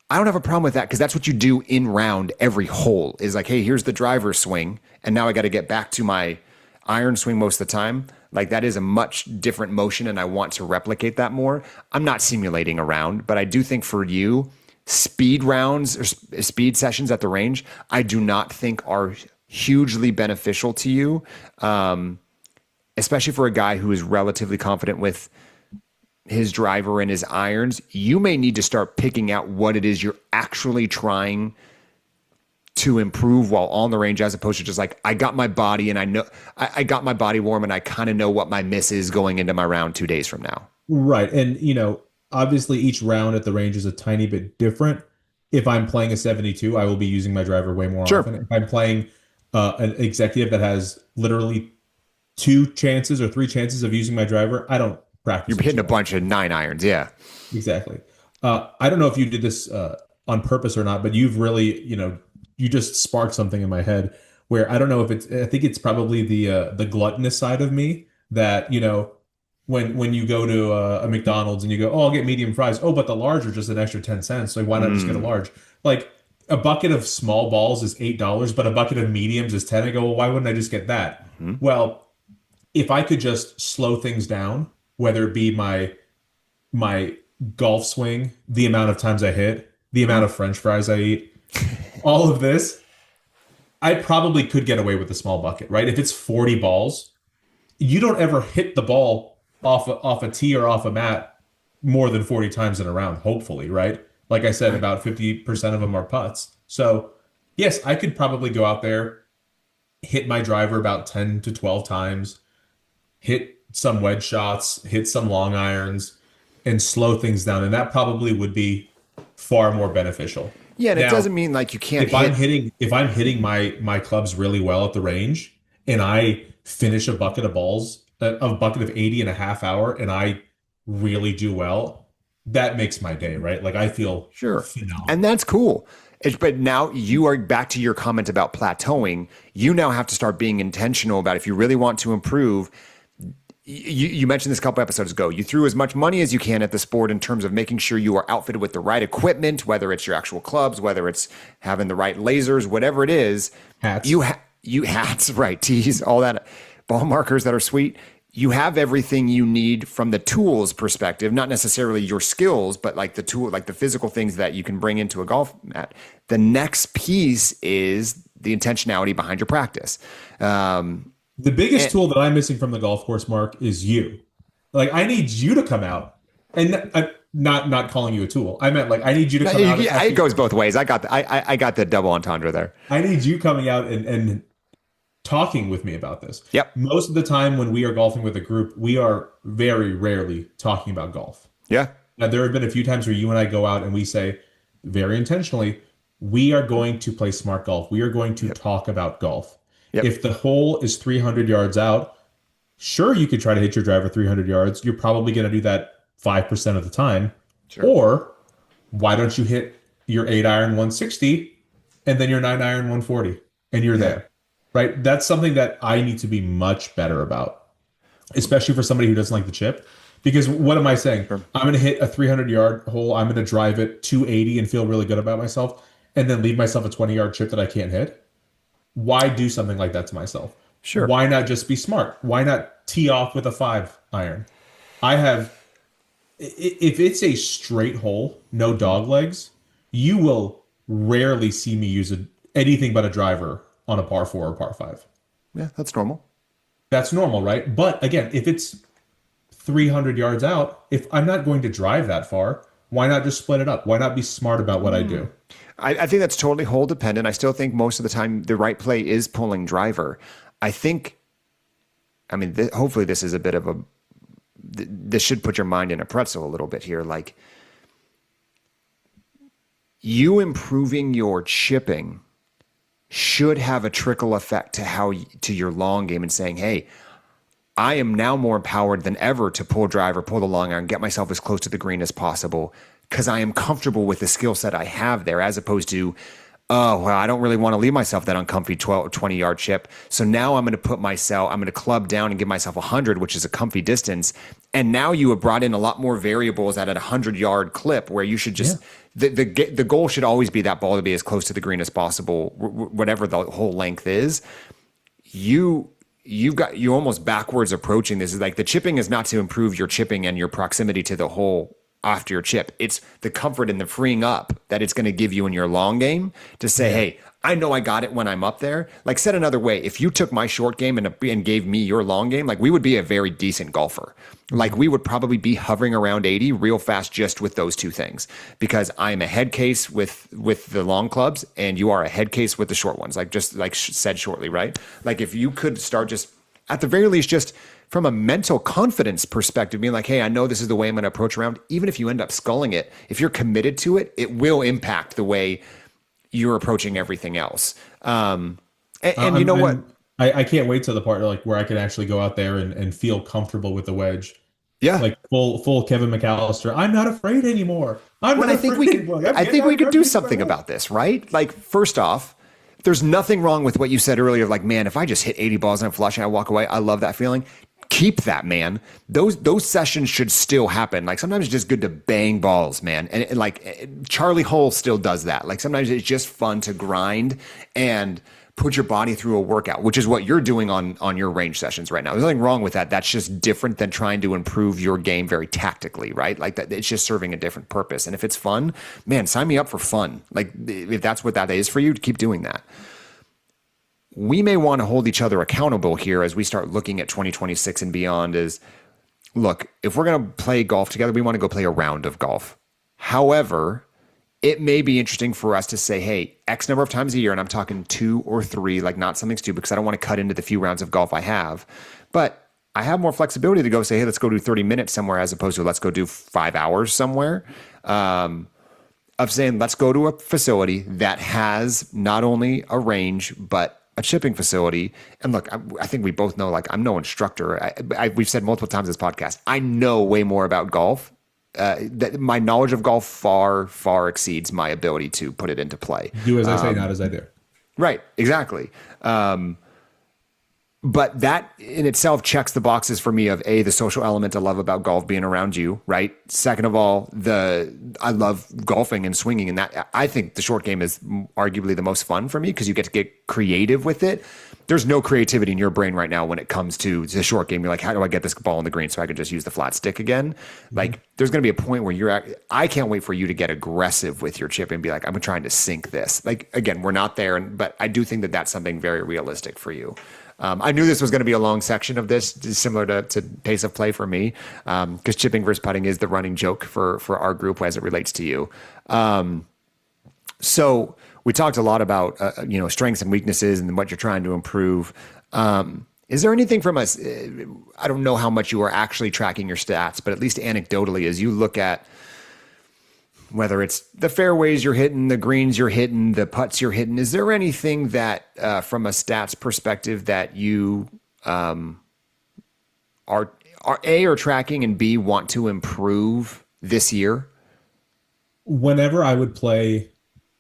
S1: I don't have a problem with that because that's what you do in round every hole is like, hey, here's the driver swing. And now I got to get back to my iron swing most of the time. Like that is a much different motion and I want to replicate that more. I'm not simulating a round, but I do think for you, speed rounds or speed sessions at the range, I do not think are hugely beneficial to you, especially for a guy who is relatively confident with his driver and his irons. You may need to start picking out what it is you're actually trying to improve while on the range, as opposed to just like, I got my body and I know I got my body warm and I kind of know what my miss is going into my round 2 days from now. Right.
S3: And, obviously each round at the range is a tiny bit different. If I'm playing a 72, I will be using my driver way more often. If I'm playing an executive that has literally 2 chances or 3 chances of using my driver, I don't practice.
S1: You're hitting a bunch of 9 irons. Yeah,
S3: exactly. I don't know if you did this on purpose or not, but you've really, you just sparked something in my head where I don't know if I think it's probably the gluttonous side of me that, when you go to a McDonald's and you go, oh, I'll get medium fries. Oh, but the large are just an extra 10 cents. Like, why not just get a large? Like, a bucket of small balls is $8, but a bucket of mediums is 10. I go, well, why wouldn't I just get that? Mm-hmm. Well, if I could just slow things down, whether it be my golf swing, the amount of times I hit, the amount of French fries I eat, all of this, I probably could get away with a small bucket, right? If it's 40 balls, you don't ever hit the ball off a tee or off a mat more than 40 times in a round, hopefully, right? Like I said, about 50% of them are putts. So yes, I could probably go out there, hit my driver about 10 to 12 times, hit some wedge shots, hit some long irons, and slow things down. And that probably would be far more beneficial.
S1: Yeah, and now, it doesn't mean like you can't
S3: if I'm hitting my clubs really well at the range and I finish a bucket of balls, a bucket of 80 in a half hour, and I really do well, that makes my day, right? Like I feel phenomenal.
S1: And that's cool. But now you are back to your comment about plateauing. You now have to start being intentional about if you really want to improve. You mentioned this a couple episodes ago. You threw as much money as you can at the sport in terms of making sure you are outfitted with the right equipment, whether it's your actual clubs, whether it's having the right lasers, whatever it is.
S3: Hats.
S1: You hats, right? Tees, all that, ball markers that are sweet. You have everything you need from the tools perspective, not necessarily your skills, but like the tool, like the physical things that you can bring into a golf mat. The next piece is the intentionality behind your practice.
S3: The biggest tool that I'm missing from the golf course, Mark, is you. Like, I need you to come out, and not calling you a tool. I meant like I need you to come out.
S1: It goes both ways. I got the double entendre there.
S3: I need you coming out and talking with me about this.
S1: Yep.
S3: Most of the time when we are golfing with a group, we are very rarely talking about golf.
S1: Yeah.
S3: Now, there have been a few times where you and I go out and we say very intentionally, we are going to play smart golf. We are going to talk about golf.
S1: Yep.
S3: If the hole is 300 yards out, sure, you could try to hit your driver 300 yards. You're probably going to do that 5% of the time. Sure. Or why don't you hit your 8-iron 160 and then your 9-iron 140 and you're there, right? That's something that I need to be much better about, especially for somebody who doesn't like the chip. Because what am I saying? Sure. I'm going to hit a 300-yard hole. I'm going to drive it 280 and feel really good about myself and then leave myself a 20-yard chip that I can't hit. Why do something like that to myself?
S1: Sure.
S3: Why not just be smart? Why not tee off with a 5-iron? If it's a straight hole, no dog legs, you will rarely see me use anything but a driver on a par 4 or par 5.
S1: Yeah, that's normal.
S3: That's normal, right? But again, if it's 300 yards out, if I'm not going to drive that far, why not just split it up? Why not be smart about what I do?
S1: I think that's totally hole dependent. I still think most of the time the right play is pulling driver. Hopefully this is a bit of a, this should put your mind in a pretzel a little bit here. Like, you improving your chipping should have a trickle effect to your long game and saying, hey, I am now more empowered than ever to pull driver, pull the long iron, get myself as close to the green as possible because I am comfortable with the skill set I have there, as opposed to, oh, well, I don't really want to leave myself that uncomfy 20-yard chip. So now I'm going to club down and give myself 100, which is a comfy distance. And now you have brought in a lot more variables at a 100-yard clip where you should just, the goal should always be that ball to be as close to the green as possible, whatever the whole length is. You're almost backwards approaching this. Is like the chipping is not to improve your chipping and your proximity to the hole after your chip. It's the comfort and the freeing up that it's going to give you in your long game to say, hey, I know I got it when I'm up there. Like, said another way, if you took my short game and gave me your long game, like, we would be a very decent golfer. Like, we would probably be hovering around 80 real fast just with those two things, because I'm a head case with the long clubs and you are a head case with the short ones, like just like said shortly, right? Like, if you could start just at the very least, just from a mental confidence perspective, being like, hey, I know this is the way I'm going to approach around. Even if you end up sculling it, if you're committed to it, it will impact the way you're approaching everything else. And you know what?
S3: I can't wait to the part like where I can actually go out there and feel comfortable with the wedge. Yeah. Like full Kevin McAllister. I'm not afraid anymore.
S1: I think we could do something about this, right? Like, first off, there's nothing wrong with what you said earlier. Like, man, if I just hit 80 balls and I'm flush and I walk away, I love that feeling. Keep that, man. Those sessions should still happen. Like, sometimes it's just good to bang balls, man. And like Charlie Hull still does that. Like, sometimes it's just fun to grind and put your body through a workout, which is what you're doing on your range sessions right now. There's nothing wrong with that. That's just different than trying to improve your game very tactically, right? Like, that, it's just serving a different purpose. And if it's fun, man, sign me up for fun. Like, if that's what that is for you, keep doing that. We may want to hold each other accountable here as we start looking at 2026 and beyond. Is, look, if we're going to play golf together, we want to go play a round of golf. However, it may be interesting for us to say, hey, X number of times a year, and I'm talking 2 or 3, like not something stupid, because I don't want to cut into the few rounds of golf I have. But I have more flexibility to go say, hey, let's go do 30 minutes somewhere, as opposed to let's go do 5 hours somewhere. Of saying, let's go to a facility that has not only a range, but a chipping facility. And look, I think we both know, like, I'm no instructor. We've said multiple times in this podcast, I know way more about golf. That my knowledge of golf far, far exceeds my ability to put it into play.
S3: Do as I say, not as I do.
S1: Right, exactly. But that in itself checks the boxes for me of A, the social element I love about golf being around you, right? Second of all, I love golfing and swinging, and that I think the short game is arguably the most fun for me because you get to get creative with it. there's no creativity in your brain right now when it comes to the short game. You're like, how do I get this ball in the green so I can just use the flat stick again? Like, there's going to be a point where I can't wait for you to get aggressive with your chip and be like, I'm trying to sink this. Like, again, we're not there, but I do think that that's something very realistic for you. I knew this was going to be a long section of this, similar to pace of play for me, because chipping versus putting is the running joke for our group as it relates to you. So we talked a lot about strengths and weaknesses and what you're trying to improve. Is there anything from us? I don't know how much you are actually tracking your stats, but at least anecdotally, as you look at whether it's the fairways you're hitting, the greens you're hitting, the putts you're hitting, is there anything that from a stats perspective that you are A, tracking, and B, want to improve this year? Whenever
S3: I would play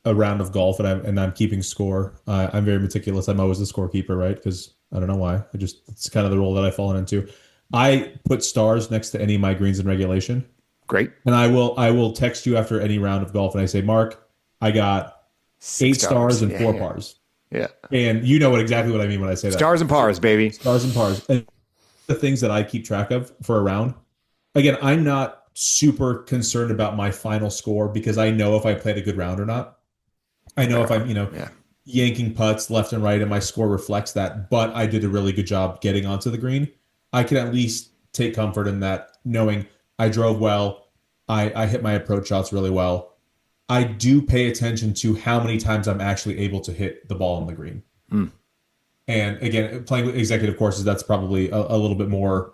S3: a round of golf and I'm keeping score, I'm very meticulous. I'm always the scorekeeper, right? Because I don't know why. It's kind of the role that I've fallen into. I put stars next to any of my greens in regulation.
S1: Great.
S3: And I will text you after any round of golf and I say, Mark, I got 8 stars and 4 pars.
S1: Yeah.
S3: And you know exactly what I mean when I say that.
S1: Stars and pars, baby.
S3: Stars and pars. And the things that I keep track of for a round, again, I'm not super concerned about my final score because I know if I played a good round or not. I know if I'm, yanking putts left and right and my score reflects that, but I did a really good job getting onto the green. I can at least take comfort in that, knowing I drove well. I hit my approach shots really well. I do pay attention to how many times I'm actually able to hit the ball on the green. And again, playing with executive courses, that's probably a little bit more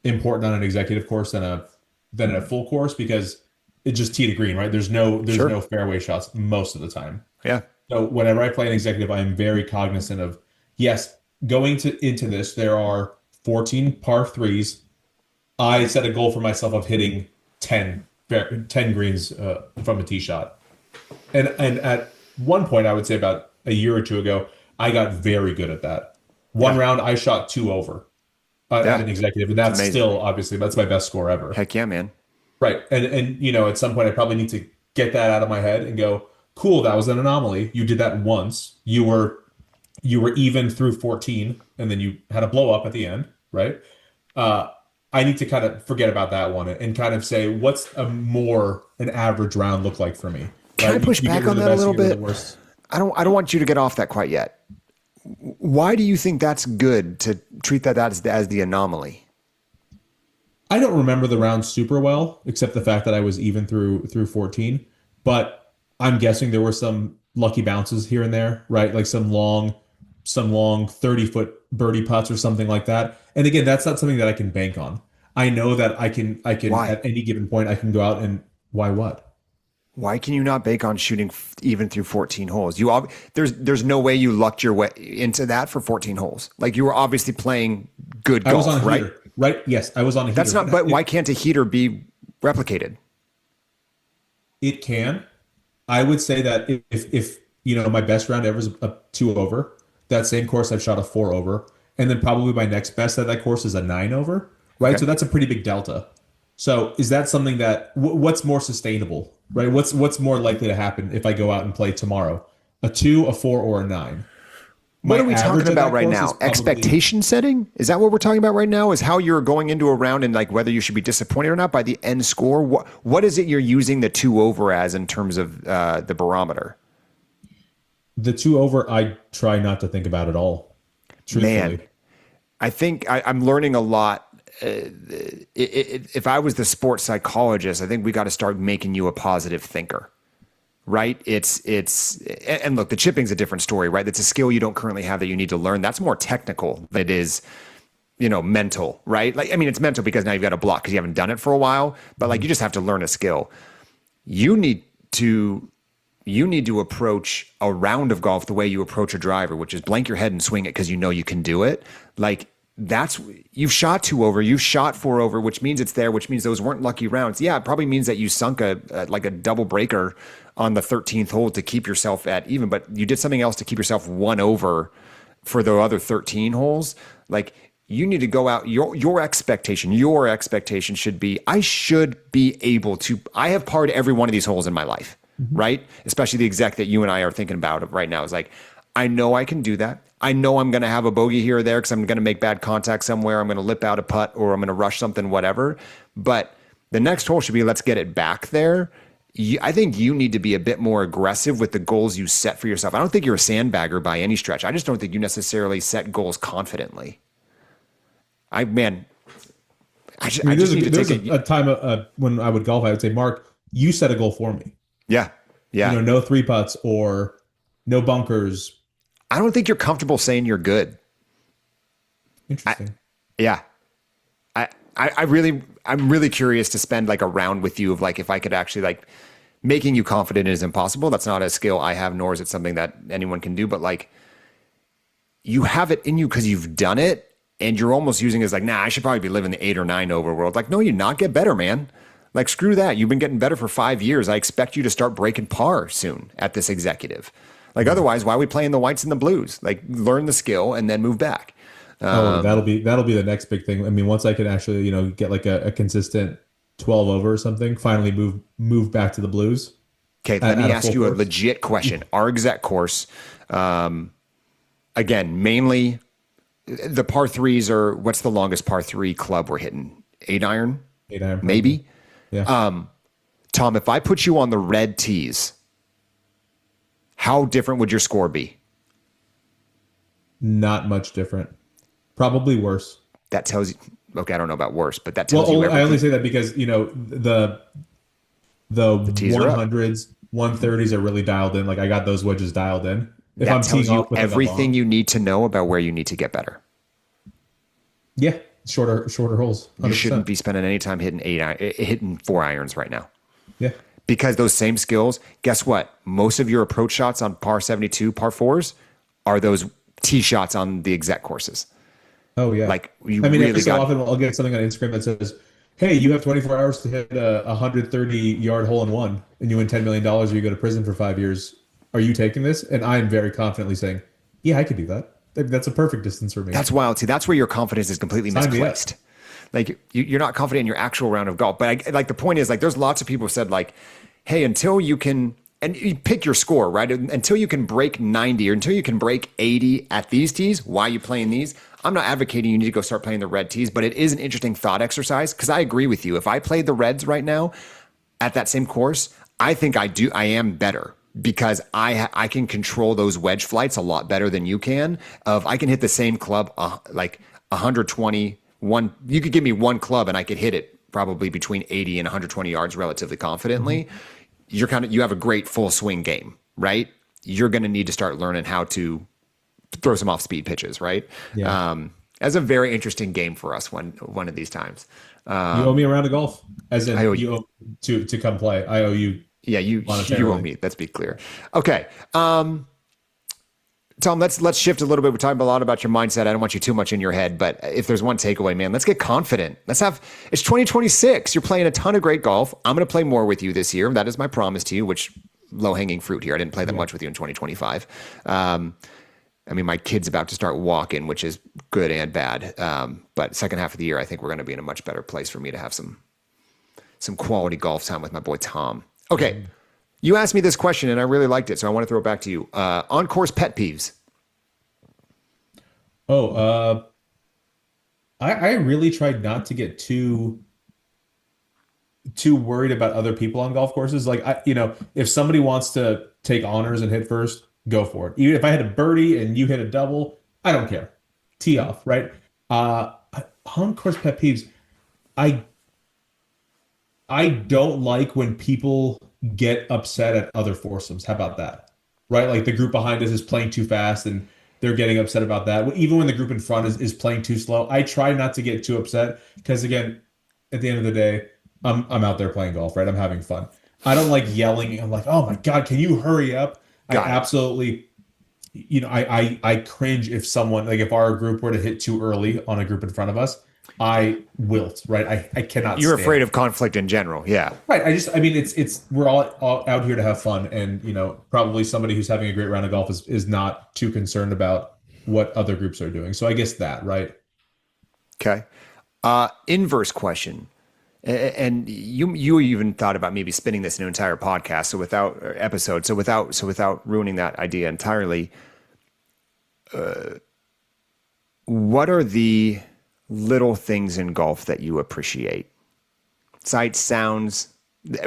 S3: important on an executive course than a full course because it's just tee to green, right? There's no fairway shots most of the time.
S1: Yeah.
S3: So whenever I play an executive, I am very cognizant of, yes, going into this, there are 14 par threes. I set a goal for myself of hitting 10 greens from a tee shot. And at one point, I would say about a year or two ago, I got very good at that. One round, I shot 2 over at an executive. And that's still, obviously, that's my best score ever.
S1: Heck yeah, man.
S3: Right. And at some point, I probably need to get that out of my head and go, cool, that was an anomaly. You did that once. You were even through 14, and then you had a blow up at the end, right? I need to kind of forget about that one and kind of say, what's an average round look like for me?
S1: Can I push back on that a little bit? I don't want you to get off that quite yet. Why do you think that's good to treat that as the anomaly?
S3: I don't remember the round super well, except the fact that I was even through 14. But I'm guessing there were some lucky bounces here and there, right? Like some long 30-foot birdie putts or something like that. And again, that's not something that I can bank on. I know that I can
S1: Why?
S3: At any given point, I can go out and why
S1: can you not bank on shooting even through 14 holes? There's no way you lucked your way into that for 14 holes. Like you were obviously playing good golf,
S3: I was on a
S1: right?
S3: heater, right? Yes, I was on a heater.
S1: That's not. But why can't a heater be replicated?
S3: It can. I would say that if my best round ever is a 2 over, that same course I've shot a 4 over, and then probably my next best at that course is a 9 over, right? Okay. So that's a pretty big delta. So is that something that what's more sustainable, right? What's more likely to happen if I go out and play tomorrow? A 2, a 4, or a 9?
S1: What are we talking about right now? Expectation setting? Is that what we're talking about right now? Is how you're going into a round and like whether you should be disappointed or not by the end score? What is it you're using the 2 over as in terms of the barometer?
S3: The 2 over, I try not to think about at all. Truthfully.
S1: Man, I think I'm learning a lot. If I was the sports psychologist, I think we got to start making you a positive thinker. Right? And look, the chipping's a different story, right? It's a skill you don't currently have that you need to learn. That's more technical than it is, mental, right? Like, I mean, it's mental because now you've got a block because you haven't done it for a while, but like, you just have to learn a skill. You need to approach a round of golf the way you approach a driver, which is blank your head and swing it because you know you can do it. Like, you've shot 2 over, you've shot 4 over, which means it's there, which means those weren't lucky rounds. Yeah, it probably means that you sunk a double breaker on the 13th hole to keep yourself at even, but you did something else to keep yourself 1 over for the other 13 holes. Like, you need to go out, your expectation should be, I have parred every one of these holes in my life, right? Especially the exec that you and I are thinking about right now is like, I know I can do that. I know I'm going to have a bogey here or there because I'm going to make bad contact somewhere. I'm going to lip out a putt or I'm going to rush something, whatever. But the next hole should be, let's get it back there. I think you need to be a bit more aggressive with the goals you set for yourself. I don't think you're a sandbagger by any stretch. I just don't think you necessarily set goals confidently. I just need to take
S3: a time when I would golf, I would say, Mark, you set a goal for me.
S1: Yeah.
S3: No three putts or no bunkers.
S1: I don't think you're comfortable saying you're good.
S3: Interesting.
S1: I'm really curious to spend like a round with you of like, if I could actually like, making you confident is impossible. That's not a skill I have, nor is it something that anyone can do. But like, you have it in you because you've done it, and you're almost using it as like, nah, I should probably be living the 8 or 9 over world. Like, no, you're not. Get better, man. Like, screw that. You've been getting better for 5 years. I expect you to start breaking par soon at this executive. Like, otherwise, why are we playing the whites and the blues? Like, learn the skill and then move back.
S3: That'll be the next big thing. I mean, once I can actually, get like a consistent 12 over or something, finally move back to the blues.
S1: Okay, let me ask you a legit question. Our exec course, again, mainly the par threes are, what's the longest par three club we're hitting? 8 iron?
S3: 8 iron.
S1: Maybe?
S3: Yeah.
S1: Tom, if I put you on the red tees, how different would your score be?
S3: Not much different. Probably worse.
S1: That tells you, okay, I don't know about worse, but that tells you everything.
S3: I only say that because, the 100s, 130s are really dialed in. Like, I got those wedges dialed in. If
S1: That
S3: I'm
S1: tells
S3: teeing
S1: you
S3: off with
S1: everything you need to know about where you need to get better.
S3: Yeah, shorter holes. 100%.
S1: You shouldn't be spending any time hitting 4 irons right now.
S3: Yeah.
S1: Because those same skills, guess what? Most of your approach shots on par 72, par 4s are those tee shots on the exec courses.
S3: Oh, yeah.
S1: Like,
S3: every so often I'll get something on Instagram that says, hey, you have 24 hours to hit a 130-yard hole in one, and you win $10 million or you go to prison for 5 years. Are you taking this? And I'm very confidently saying, yeah, I could do that. That's a perfect distance for me.
S1: That's wild. See, that's where your confidence is completely misplaced. Like, you're not confident in your actual round of golf. But the point is, like, there's lots of people who said, like, hey, until you can, and you pick your score, right? Until you can break 90 or until you can break 80 at these tees, why are you playing these? I'm not advocating you need to go start playing the red tees, but it is an interesting thought exercise because I agree with you. If I played the reds right now at that same course, I think I am better because I can control those wedge flights a lot better than you can. I can hit the same club like 120. You could give me one club and I could hit it probably between 80 and 120 yards relatively confidently. Mm-hmm. You have a great full swing game, right? You're going to need to start learning how to throw some off speed pitches, right?
S3: Yeah.
S1: As a very interesting game for us one of these times.
S3: You owe me a round of golf, as in you owe to come play. I owe you.
S1: Yeah, you owe me. Let's be clear. Okay. Tom, let's shift a little bit. We're talking a lot about your mindset. I don't want you too much in your head, but if there's one takeaway, man, let's get confident. It's 2026. You're playing a ton of great golf. I'm going to play more with you this year. That is my promise to you, which low-hanging fruit here. I didn't play that much with you in 2025. My kid's about to start walking, which is good and bad. But second half of the year, I think we're going to be in a much better place for me to have some quality golf time with my boy Tom. Okay. You asked me this question and I really liked it, so I want to throw it back to you. On-course pet peeves.
S3: I really tried not to get too worried about other people on golf courses. Like, if somebody wants to take honors and hit first, go for it. Even if I hit a birdie and you hit a double, I don't care. Tee off, right? On-course pet peeves. I don't like when people get upset at other foursomes. How about that? Right? Like the group behind us is playing too fast and they're getting upset about that. Even when the group in front is playing too slow, I try not to get too upset because, again, at the end of the day, I'm out there playing golf, right? I'm having fun. I don't like yelling. I'm like, oh my God, can you hurry up? I absolutely, I cringe if someone, like if our group were to hit too early on a group in front of us, I wilt, right? I cannot.
S1: You're afraid of conflict in general. Yeah.
S3: Right. It's we're all out here to have fun. And, probably somebody who's having a great round of golf is not too concerned about what other groups are doing. So I guess that, right?
S1: Okay. Inverse question. And you even thought about maybe spinning this in an entire podcast. So without ruining that idea entirely, What are the little things in golf that you appreciate? Sights, sounds,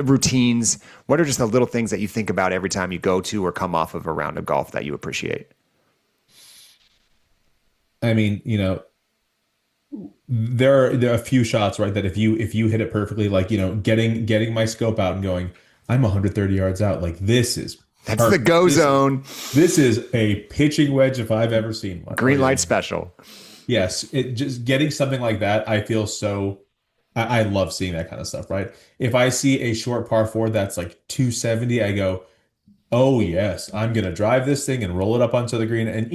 S1: routines. What are just the little things that you think about every time you go to or come off of a round of golf that you appreciate?
S3: I mean, there are a few shots, right, that if you hit it perfectly, like, getting my scope out and going, I'm 130 yards out. Like, this is
S1: That's
S3: perfect.
S1: the go zone.
S3: This is a pitching wedge if I've ever seen one.
S1: Green light special.
S3: Yes, it just getting something like that, I feel so. I love seeing that kind of stuff, right? If I see a short par four that's like 270, I go, oh yes, I'm gonna drive this thing and roll it up onto the green. And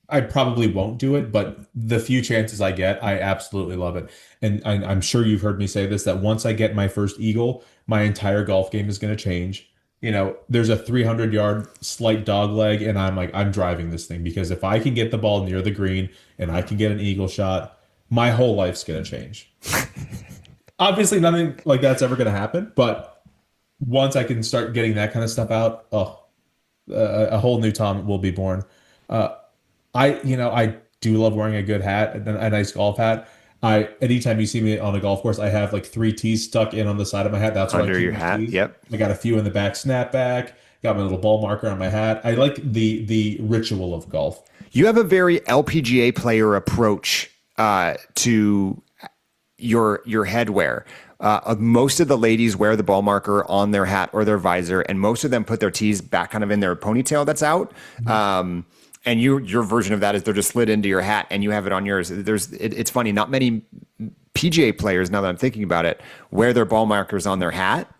S3: I probably won't do it, but the few chances I get, I absolutely love it. And I'm sure you've heard me say this, that once I get my first eagle, my entire golf game is going to change. There's a 300-yard slight dog leg, and I'm like, I'm driving this thing, because if I can get the ball near the green and I can get an eagle shot, my whole life's going to change. Obviously, nothing like that's ever going to happen, but once I can start getting that kind of stuff out, a whole new Tom will be born. I do love wearing a good hat, a nice golf hat. Anytime you see me on a golf course, I have like 3 tees stuck in on the side of my hat. That's where I
S1: Under
S3: keep
S1: your
S3: my
S1: hat.
S3: tees.
S1: Yep.
S3: I got a few in the back snapback. Got my little ball marker on my hat. I like the ritual of golf.
S1: You have a very LPGA player approach to your headwear. Most of the ladies wear the ball marker on their hat or their visor, and most of them put their tees back kind of in their ponytail that's out. And your version of that is they're just slid into your hat, and you have it on yours. It's funny. Not many PGA players, now that I'm thinking about it, wear their ball markers on their hat.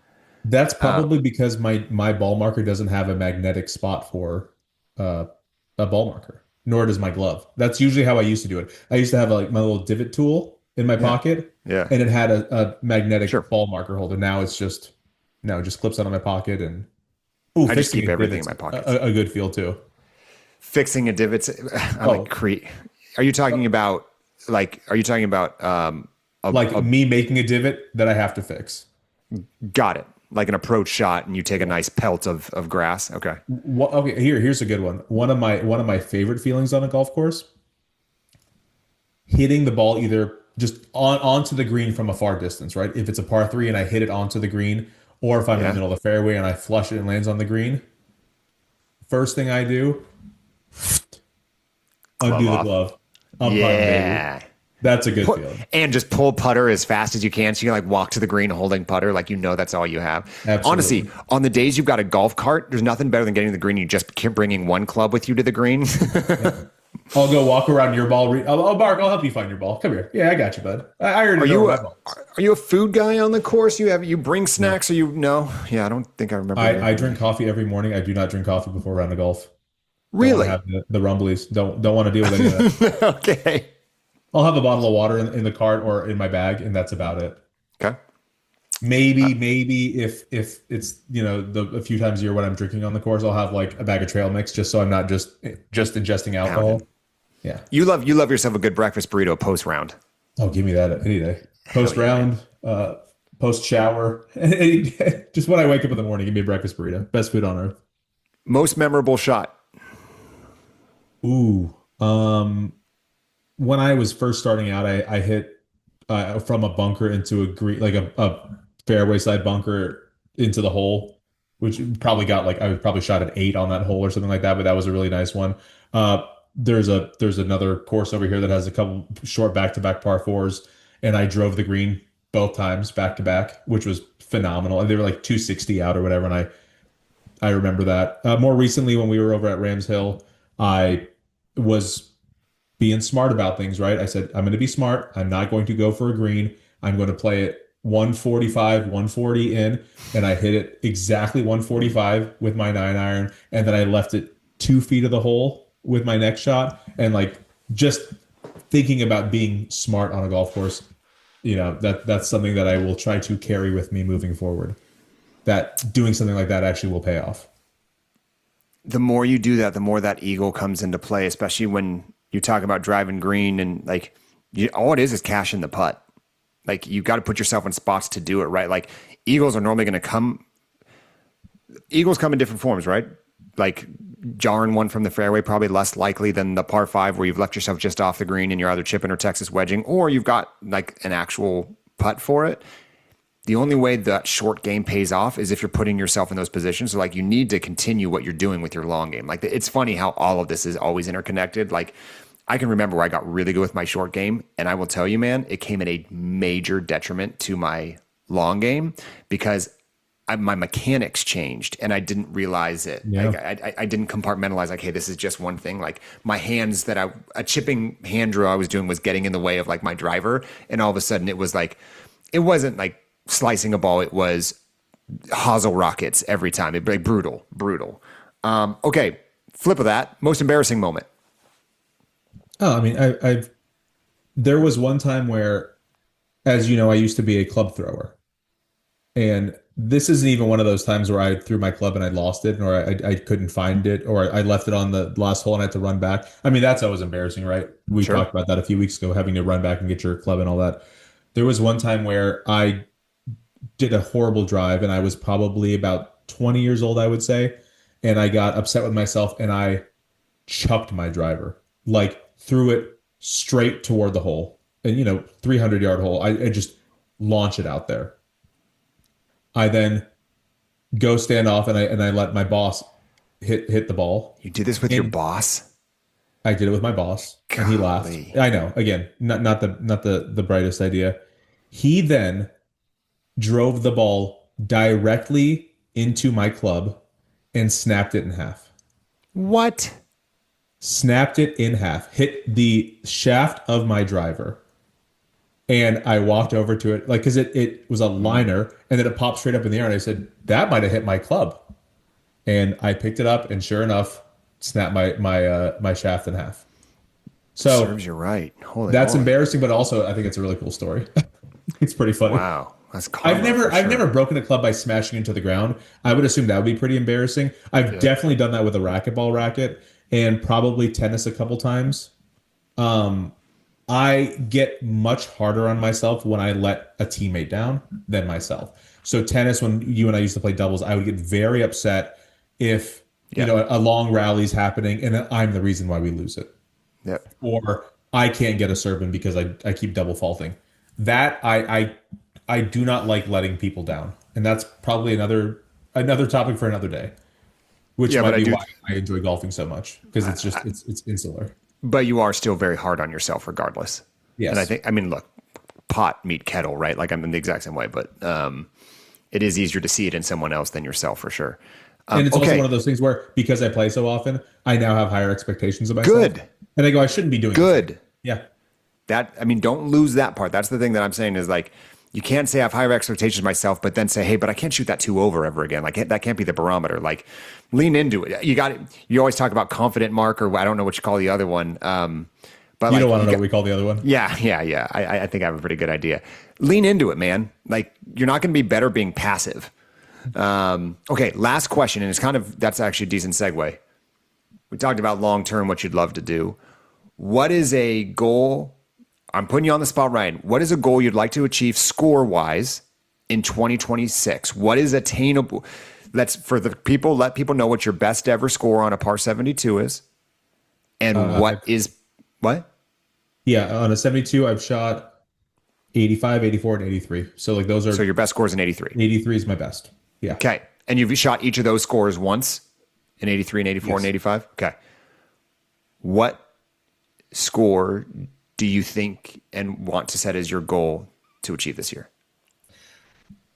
S3: That's probably because my ball marker doesn't have a magnetic spot for a ball marker, nor does my glove. That's usually how I used to do it. I used to have like my little divot tool in my pocket,
S1: Yeah.
S3: and it had a magnetic ball marker holder. Now it just clips out of my pocket, and
S1: I just keep everything in my pocket.
S3: A good feel too.
S1: Fixing a divot. Are you talking about
S3: me making a divot that I have to fix?
S1: Got it. Like an approach shot, and you take a nice pelt of grass. Okay.
S3: Okay. Here's a good one. One of my favorite feelings on a golf course: hitting the ball either just onto the green from a far distance, right? If it's a par 3 and I hit it onto the green, or if I'm in the middle of the fairway and I flush it and lands on the green, first thing I do, undo the glove.
S1: Yeah.
S3: That's a good feeling.
S1: And just pull putter as fast as you can. So you can like walk to the green holding putter, like that's all you have.
S3: Absolutely.
S1: Honestly, on the days you've got a golf cart, there's nothing better than getting to the green. You just keep bringing one club with you to the green.
S3: Yeah. I'll go walk around your ball. Mark, I'll help you find your ball. Come here. Yeah, I got you, bud. I already know my balls.
S1: Are you a food guy on the course? You bring snacks, or no? Yeah, I don't think I remember.
S3: I drink coffee every morning. I do not drink coffee before a round of golf.
S1: Really?
S3: Don't have the rumblies. Don't want to deal with any of that.
S1: Okay.
S3: I'll have a bottle of water in the cart or in my bag, and that's about it.
S1: Okay.
S3: Maybe if it's a few times a year when I'm drinking on the course, I'll have like a bag of trail mix just so I'm not just ingesting alcohol. Yeah. You love
S1: yourself a good breakfast burrito post round.
S3: Oh, give me that any day. Post round, post shower, just when I wake up in the morning, give me a breakfast burrito. Best food on earth.
S1: Most memorable shot.
S3: Ooh. When I was first starting out, I hit from a bunker into a green, like a fairway side bunker into the hole, which probably got I probably shot an 8 on that hole or something like that, but that was a really nice one. There's another course over here that has a couple short back-to-back par 4s, and I drove the green both times back-to-back, which was phenomenal. And they were like 260 out or whatever, and I remember that. More recently, when we were over at Rams Hill, I was being smart about things, right? I said, I'm going to be smart. I'm not going to go for a green. I'm going to play it 145, 140 in, and I hit it exactly 145 with my 9-iron, and then I left it 2 feet of the hole with my next shot. And just thinking about being smart on a golf course, that's something that I will try to carry with me moving forward. That doing something like that actually will pay off.
S1: The more you do that, the more that eagle comes into play, especially when you talk about driving green, and all it is cash in the putt. You got to put yourself in spots to do it right. Eagles are normally going to come. Eagles come in different forms, right? jarring one from the fairway, probably less likely than the par 5 where you've left yourself just off the green and you're either chipping or Texas wedging, or you've got like an actual putt for it. The only way that short game pays off is if you're putting yourself in those positions. So like you need to continue what you're doing with your long game. Like it's funny how all of this is always interconnected. Like I can remember where I got really good with my short game, and I will tell you, man, it came at a major detriment to my long game because my mechanics changed and I didn't realize it.
S3: Yeah.
S1: Like, I didn't compartmentalize like, hey, this is just one thing. Like my hands a chipping hand drill I was doing was getting in the way of like my driver. And all of a sudden it was like, it wasn't like slicing a ball. It was hosel rockets every time. It'd be like brutal. Okay. Flip of that. Most embarrassing moment.
S3: Oh, I mean, there was one time where, as you know, I used to be a club thrower. And this isn't even one of those times where I threw my club and I lost it, or I couldn't find it, or I left it on the last hole and I had to run back. I mean, that's always embarrassing, right? We
S1: Sure.
S3: talked about that a few weeks ago, having to run back and get your club and all that. There was one time where I did a horrible drive and I was probably about 20 years old, I would say. And I got upset with myself and I chucked my driver, like threw it straight toward the hole. And, 300-yard hole. I just launch it out there. I then go stand off and I let my boss hit the ball.
S1: You did this with your boss?
S3: I did it with my boss, and he laughed.
S1: Golly.
S3: I know. Again, not the brightest idea. He then drove the ball directly into my club and snapped it in half.
S1: What?
S3: Snapped it in half. Hit the shaft of my driver. And I walked over to it, like, because it was a liner, and then it popped straight up in the air. And I said, that might have hit my club. And I picked it up, and sure enough, snapped my shaft in half. So
S1: Serves you right. Holy
S3: that's
S1: moly.
S3: embarrassing, but also I think it's a really cool story. It's pretty funny.
S1: Wow. That's karma
S3: I've
S1: for sure.
S3: never broken a club by smashing into the ground. I would assume that would be pretty embarrassing. I've definitely done that with a racquetball racket and probably tennis a couple times. I get much harder on myself when I let a teammate down than myself. So tennis, when you and I used to play doubles, I would get very upset if a long rally's happening and I'm the reason why we lose it.
S1: Yep.
S3: Or I can't get a serve in because I keep double faulting. That I do not like letting people down. And that's probably another topic for another day. Which might be why I enjoy golfing so much. Because it's just it's insular.
S1: But you are still very hard on yourself regardless.
S3: Yes.
S1: And I mean, look, pot meet kettle, right? Like I'm in the exact same way, but it is easier to see it in someone else than yourself for sure.
S3: And it's also one of those things where, because I play so often, I now have higher expectations of myself.
S1: Good.
S3: And I go, I shouldn't be doing
S1: Good.
S3: this. Yeah.
S1: Don't lose that part. That's the thing that I'm saying is like, you can't say I have higher expectations of myself, but then say, hey, but I can't shoot that 2 over ever again. Like that can't be the barometer. Like lean into it. You always talk about confident mark, or I don't know what you call the other one. But
S3: You don't want to know what we call the other one?
S1: Yeah. I think I have a pretty good idea. Lean into it, man. Like you're not going to be better being passive. Okay. Last question. And that's actually a decent segue. We talked about long-term, what you'd love to do. What is a goal? I'm putting you on the spot, Ryan. What is a goal you'd like to achieve score-wise in 2026? What is attainable? Let people know what your best ever score on a par 72 is. And what?
S3: Yeah, on a 72, I've shot 85, 84, and 83. So like those are...
S1: So your best score is an 83.
S3: 83 is my best. Yeah.
S1: Okay. And you've shot each of those scores once? An 83, an 84, and 85? Okay. What score do you think and want to set as your goal to achieve this year?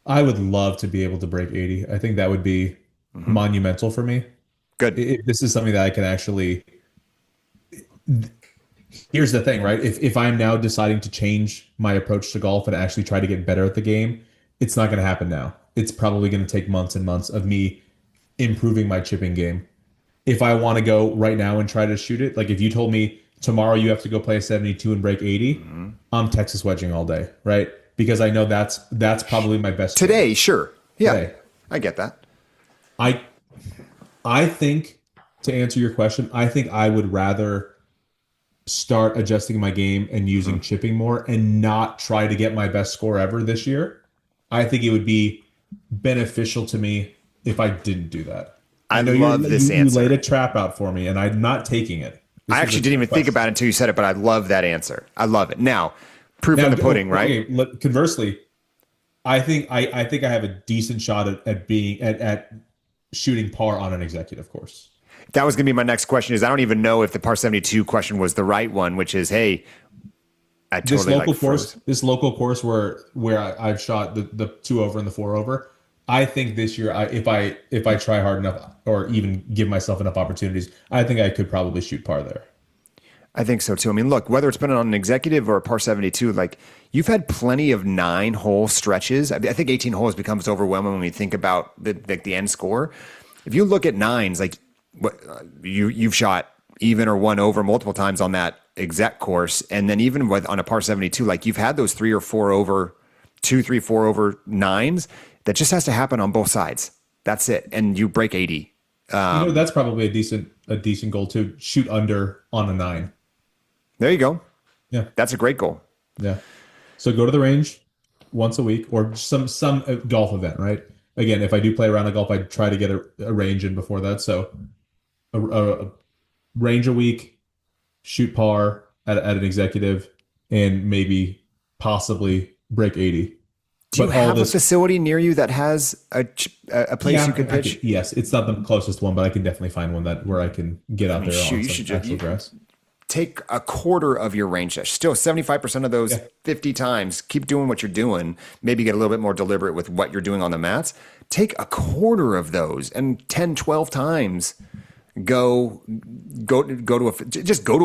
S3: I would love to be able to break 80. I think that would be monumental for me.
S1: Good.
S3: This is something that I can actually... Here's the thing, right? If I'm now deciding to change my approach to golf and actually try to get better at the game, it's not going to happen now. It's probably going to take months and months of me improving my chipping game. If I want to go right now and try to shoot it, like if you told me tomorrow you have to go play a 72 and break 80, I'm Texas wedging all day, right? Because I know that's probably my best
S1: Today, sure. Yeah.
S3: Today.
S1: I get that.
S3: I think, to answer your question, I think I would rather start adjusting my game and using chipping more and not try to get my best score ever this year. I think it would be beneficial to me if I didn't do that.
S1: I
S3: know
S1: love this
S3: you
S1: answer.
S3: laid a trap out for me, and I'm not taking it.
S1: I actually didn't even think about it until you said it, but I love that answer. I love it. Now, proof in the pudding, right?
S3: Okay, conversely, I think I think I have a decent shot at being at shooting par on an executive course.
S1: That was going to be my next question. Is I don't even know if the par 72 question was the right one, which is, hey, I totally
S3: this local course where I've shot the 2 over and the 4 over. I think this year, if I try hard enough or even give myself enough opportunities, I think I could probably shoot par there.
S1: I think so too. I mean, look, whether it's been on an executive or a par 72, like you've had plenty of 9-hole stretches. I think 18 holes becomes overwhelming when you think about the end score. If you look at nines, like you've shot even or 1 over multiple times on that exec course, and then even on a par 72, like you've had those 3 or 4 over, 2, 3, 4 over nines. That just has to happen on both sides. That's it, and you break 80.
S3: That's probably a decent goal to shoot under on a 9.
S1: There you go.
S3: Yeah,
S1: that's a great goal.
S3: Yeah. So go to the range once a week or some golf event, right? Again, if I do play around the golf, I try to get a range in before that. So a range a week, shoot par at an executive, and maybe possibly break 80.
S1: Do you have a facility near you that has a place you could pitch?
S3: Yes, it's not the closest one, but I can definitely find one where I can get out there on some actual grass.
S1: Take a quarter of your range session. Still 75% of those 50 times, keep doing what you're doing. Maybe get a little bit more deliberate with what you're doing on the mats. Take a quarter of those and 10, 12 times go to a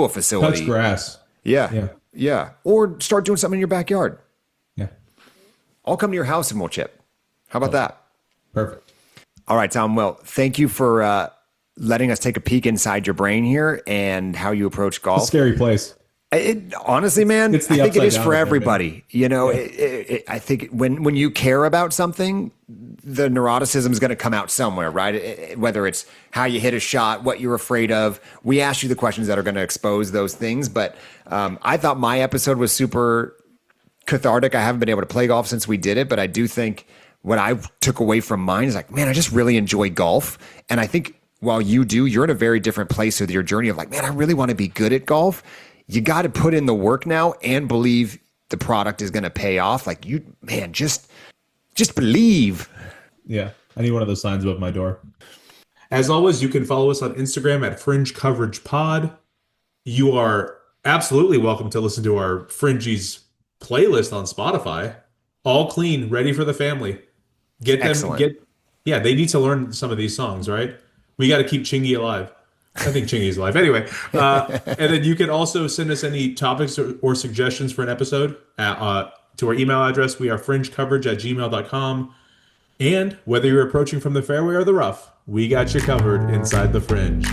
S1: facility.
S3: Touch grass.
S1: Yeah. Or start doing something in your backyard.
S3: Yeah.
S1: I'll come to your house and we'll chip. How about that?
S3: Perfect.
S1: All right, Tom. Well, thank you for letting us take a peek inside your brain here and how you approach golf.
S3: It's a scary place.
S1: Honestly, man, I think it is for everybody. I think when you care about something, the neuroticism is going to come out somewhere, right? Whether it's how you hit a shot, what you're afraid of. We asked you the questions that are going to expose those things, but I thought my episode was super cathartic. I haven't been able to play golf since we did it, but I do think what I took away from mine is like, man, I just really enjoy golf. And I think while you're in a very different place with your journey of like, man, I really want to be good at golf. You got to put in the work now and believe the product is going to pay off. Like just believe.
S3: Yeah. I need one of those signs above my door.
S2: As always, you can follow us on Instagram at Fringe Coverage Pod. You are absolutely welcome to listen to our Fringies playlist on Spotify. All clean, ready for the family. Get them.
S1: Excellent.
S2: They need to learn some of these songs, right? We got to keep Chingy alive. I think Chingy's alive. Anyway, and then you can also send us any topics or suggestions for an episode to our email address. We are fringecoverage@gmail.com. And whether you're approaching from the fairway or the rough, we got you covered inside the Fringe.